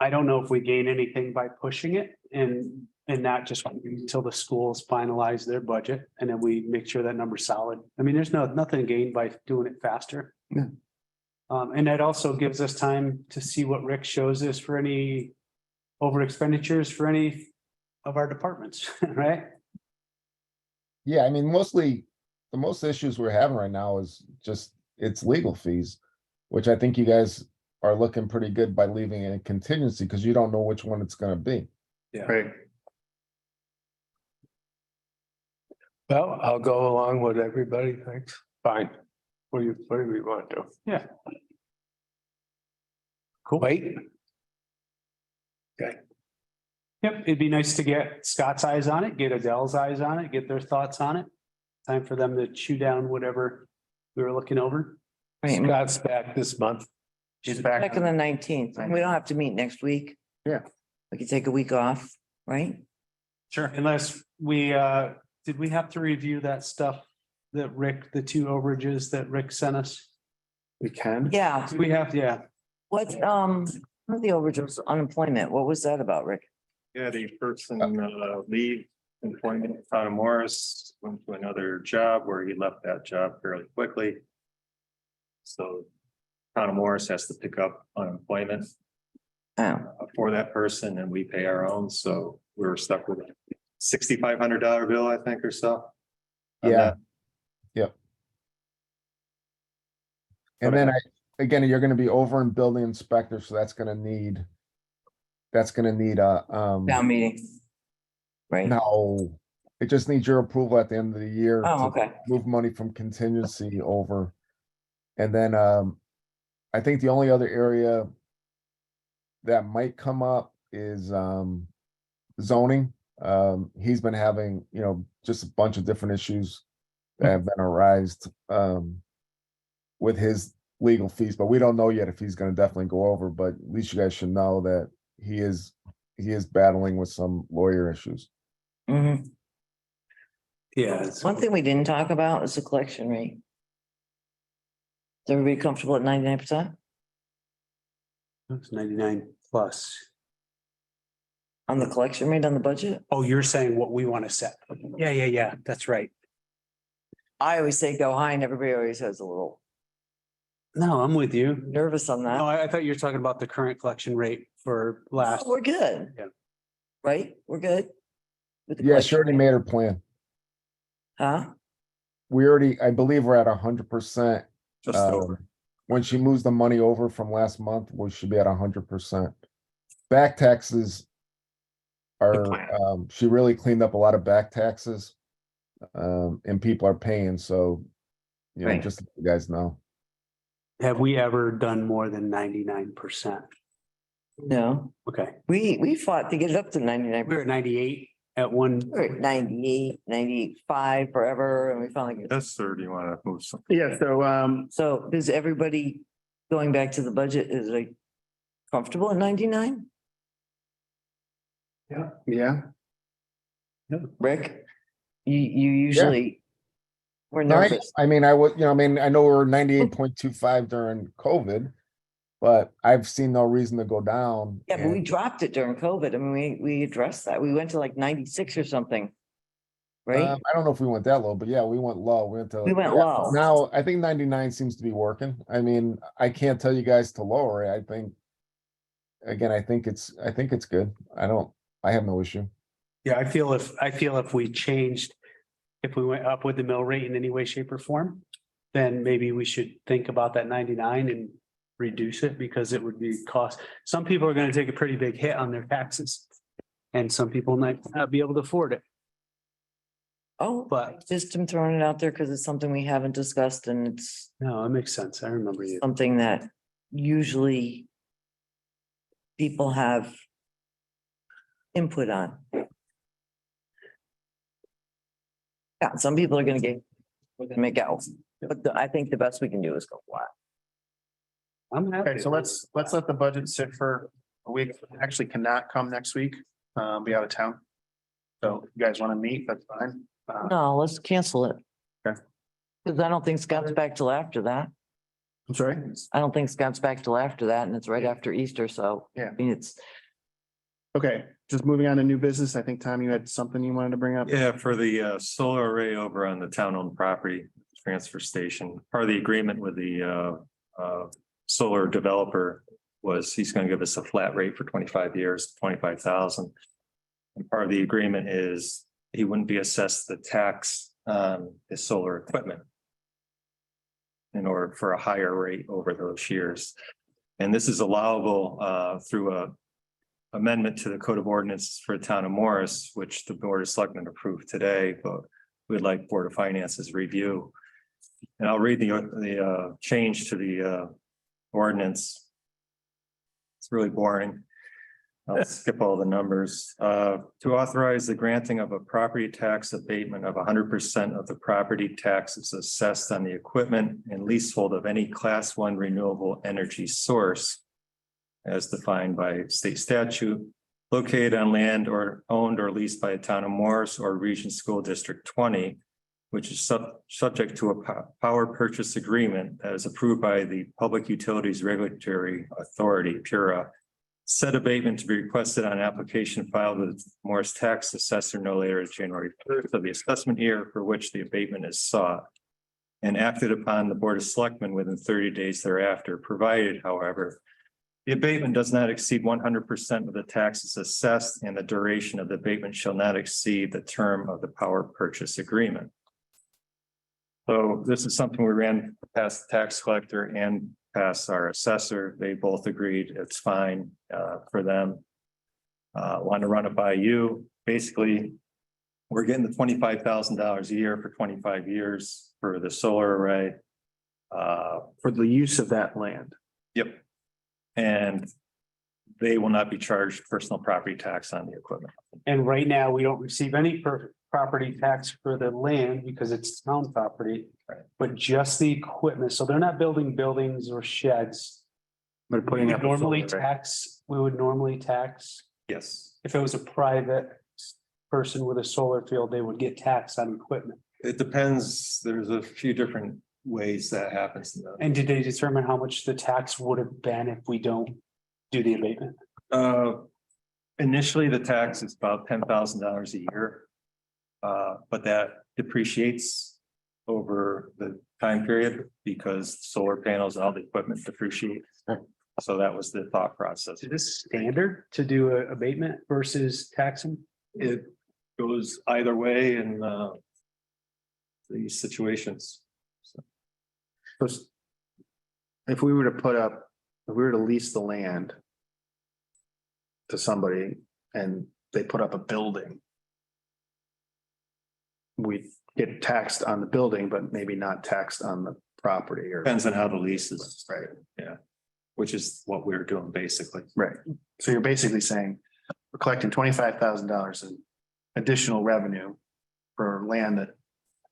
I don't know if we gain anything by pushing it and not just waiting until the schools finalize their budget and then we make sure that number's solid. I mean, there's nothing gained by doing it faster. Yeah. And that also gives us time to see what Rick shows us for any over expenditures for any of our departments, right? Yeah, I mean, mostly, the most issues we're having right now is just, it's legal fees. Which I think you guys are looking pretty good by leaving it in contingency, because you don't know which one it's gonna be. Right. Well, I'll go along with everybody, thanks. Fine. What do we want to do? Yeah. Cool. Wait, Yep, it'd be nice to get Scott's eyes on it, get Adele's eyes on it, get their thoughts on it. Time for them to chew down whatever we were looking over. Right, Scott's back this month. She's back. back on the 19th. We don't have to meet next week. Yeah. We could take a week off, right? Sure. Unless we, did we have to review that stuff that Rick, the two overages that Rick sent us? We can. Yeah, We have, yeah. what the overages unemployment, what was that about, Rick? Yeah, the person leave employment, Town of Morris went to another job where he left that job fairly quickly. So Town of Morris has to pick up unemployment Oh, for that person and we pay our own, so we were stuck with a $6,500 bill, I think, or so. on Yeah. that. And then again, you're gonna be over in building inspector, so that's gonna need a, town meeting. Right? no, it just needs your approval at the end of the year. Oh, to okay. Move money from contingency over. And then, I think the only other area that might come up is, zoning. He's been having, just a bunch of different issues that have been arised, with his legal fees, but we don't know yet if he's gonna definitely go over, but at least you guys should know that he is battling with some lawyer issues. Mhm. Yeah. it's- One thing we didn't talk about is the collection rate. Is everybody comfortable at 99% It's 99 plus. on the collection rate on the budget? Oh, you're saying what we want to set. Yeah. That's right. I always say go high and everybody always has a little No, I'm with you. nervous on that. No, I thought you were talking about the current collection rate for last. We're good. Yeah. Right? We're good? With the Yeah, she collection already rate? made her plan. Huh? I believe we're at 100%. Just over. When she moves the money over from last month, we should be at 100%. Back taxes are, she really cleaned up a lot of back taxes. And people are paying, so, Right. just so you guys know. Have we ever done more than 99%? No, Okay, we fought to get it up to 99. we were at 98 at one. We're at 98, 98.5 forever, and we finally. Yes, sir, do you want to move some? Yeah, so, So is everybody going back to the budget, is like comfortable at 99? Yeah, Rick? You usually. We're No, nervous. I mean, I would, I mean, I know we're 98.25 during COVID, but I've seen no reason to go down. Yeah, but we and, dropped it during COVID. I mean, we addressed that. We went to like 96 or something. Right? I don't know if we went that low, but yeah, we went low. We went to. We went yeah, low. Now, I think 99 seems to be working. I mean, I can't tell you guys to lower it. I think. Again, I think it's good. I have no issue. Yeah, I feel if we changed, if we went up with the mill rate in any way, shape or form, then maybe we should think about that 99 and reduce it because it would be cost. Some people are gonna take a pretty big hit on their taxes. And some people might not be able to afford it. Oh, But- just I'm throwing it out there because it's something we haven't discussed and it's No, it makes sense. I remember you. something that usually people have input on. Yeah, some people are gonna make out, but I think the best we can do is go flat. I'm happy. okay, so let's let the budget sit for a week. Actually cannot come next week, be out of town. So if you guys want to meet, that's fine. No, let's cancel it. Okay. Because I don't think Scott's back till after that. I'm sorry? I don't think Scott's back till after that and it's right after Easter, so. Yeah. I mean, it's, Okay, just moving on to new business. I think, Tom, you had something you wanted to bring up? Yeah, for the solar array over on the town-owned property transfer station, part of the agreement with the solar developer was he's gonna give us a flat rate for 25 years, 25,000. And part of the agreement is he wouldn't be assessed the tax on his solar equipment in order for a higher rate over those years. And this is allowable through a amendment to the Code of Ordinances for the town of Morris, which the Board of Selectmen approved today, but we'd like Board of Finance's review. And I'll read the change to the ordinance. It's really boring. I'll skip all the numbers. To authorize the granting of a property tax abatement of 100% of the property taxes assessed on the equipment and leasehold of any Class 1 renewable energy source as defined by state statute, located on land or owned or leased by a town of Morris or Region School District 20, which is subject to a power purchase agreement that is approved by the Public Utilities Regulatory Authority, PURA. Said abatement to be requested on an application filed with Morris Tax Assessor no later than January 1st of the assessment year for which the abatement is sought, and acted upon the Board of Selectmen within 30 days thereafter, provided, however, the abatement does not exceed 100% of the taxes assessed, and the duration of the abatement shall not exceed the term of the power purchase agreement. So this is something we ran past the tax collector and past our assessor. They both agreed it's fine for them. Want to run it by you. Basically, we're getting the $25,000 a year for 25 years for the solar array. For the use of that land. Yep. And they will not be charged personal property tax on the equipment. And right now, we don't receive any property tax for the land because it's town property. Right. But just the equipment. So they're not building buildings or sheds. But We putting would up. normally tax, Yes, if it was a private person with a solar field, they would get taxed on equipment. it depends. There's a few different ways that happens. And did they determine how much the tax would have been if we don't do the abatement? Initially, the tax is about $10,000 a year. But that depreciates over the time period because solar panels, all the equipment depreciate. So that was the thought process. Is this standard to do a abatement versus taxing? It goes either way in these situations. If we were to put up, if we were to lease the land to somebody and they put up a building, we get taxed on the building, but maybe not taxed on the property or. Depends on how the lease is, Right, which is what we're doing basically. right. So you're basically saying we're collecting $25,000 in additional revenue for land that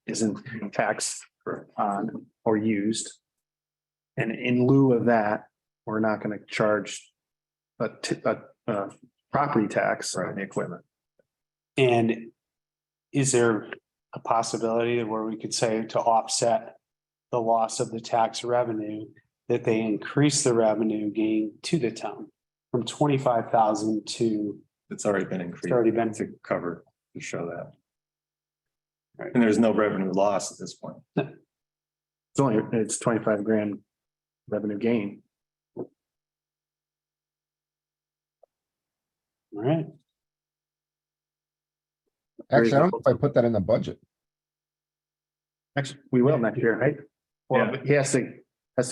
isn't taxed on or used. And in lieu of that, we're not going to charge a property tax on the equipment. And is there a possibility where we could say to offset the loss of the tax revenue, that they increase the revenue gain to the town from 25,000 to, It's already been increased. It's already been- To cover, to show that. Right. And there's no revenue loss at this point. It's 25 grand revenue gain. all right? Actually, I don't know if I put that in the budget. Actually, we will next year, right? Well, Yeah. but he has to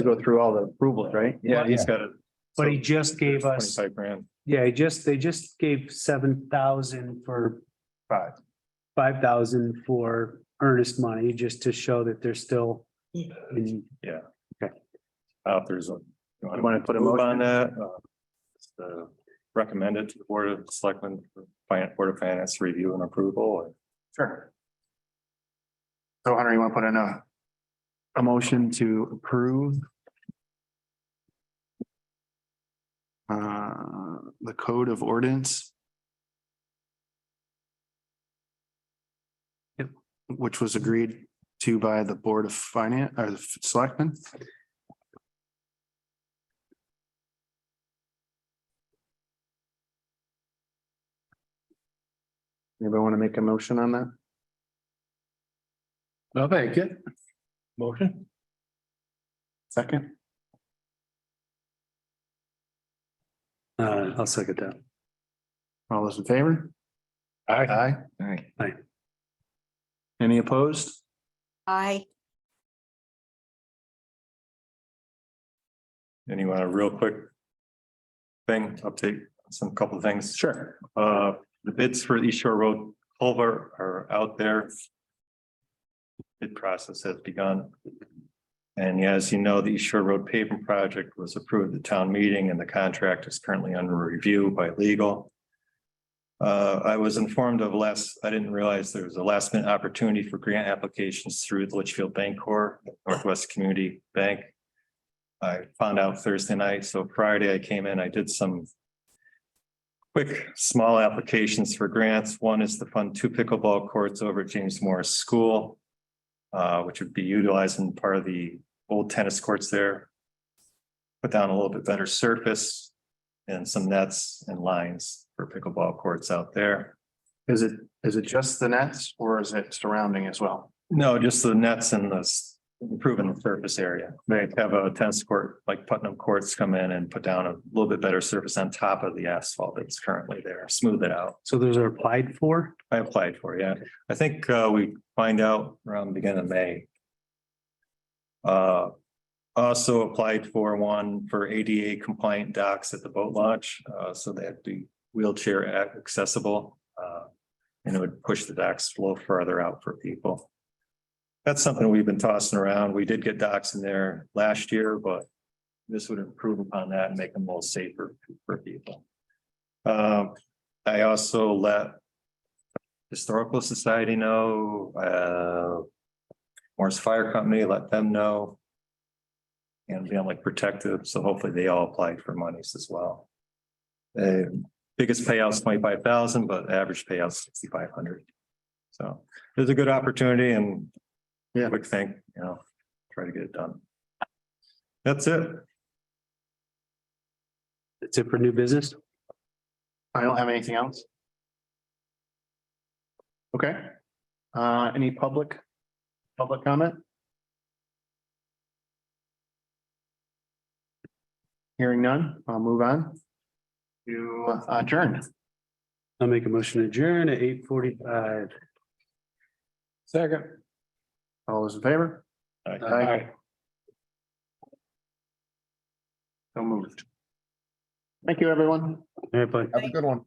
go through all the approvals, right? Yeah, he's got it. But he just gave us, 25 grand. yeah, they just gave 7,000 for 5,000 for earnest money, just to show that they're still. in- If there's a. You wanna put a move motion? on that? Recommend it to the Board of Selectmen, Board of Finance review and approval, or Sure. So Hunter, you want to put in a motion to approve the code of ordinance? Yep, which was agreed to by the Board of Finance or the Selectmen. Anybody want to make a motion on that? I'll make it. Motion? Second, I'll second that. all those in favor? Aye. Aye. All right. Any opposed? I, and you want a real quick thing, update, some couple of things. Sure. The bids for East Shore Road culvert are out there. Bid process has begun. And as you know, the East Shore Road paving project was approved at the town meeting and the contract is currently under review by legal. I was informed of I didn't realize there was a last minute opportunity for grant applications through the Litchfield Bank Corp, Northwest Community Bank. I found out Thursday night, so Friday I came in, I did some quick, small applications for grants. One is to fund 2 pickleball courts over at James Morris School, which would be utilizing part of the old tennis courts there. Put down a little bit better surface and some nets and lines for pickleball courts out there. Is it just the nets or is it surrounding as well? No, just the nets and improving the surface area. They have a tennis court, like Putnam Courts, come in and put down a little bit better surface on top of the asphalt that's currently there, smooth it out. So those are applied for? I applied for, yeah. I think we find out around the beginning of May. Also applied for one for ADA compliant docks at the boat launch, so they have to be wheelchair accessible. And it would push the docks a little further out for people. That's something we've been tossing around. We did get docks in there last year, but this would improve upon that and make them a little safer for people. I also let Historical Society know, Morris Fire Company, let them know. And Family Protective, so hopefully they all applied for monies as well. Biggest payout's 25,000, but average payout's 6,500. So there's a good opportunity and quick thing, try to get it done. That's it. That's it for new business? I don't have anything else. Okay. Any public comment? Hearing none, I'll move on to adjourn. I'll make a motion to adjourn at 8:45. Second. All those in favor? Aye. So moved. Thank you, everyone. All right, bye. Have a good one.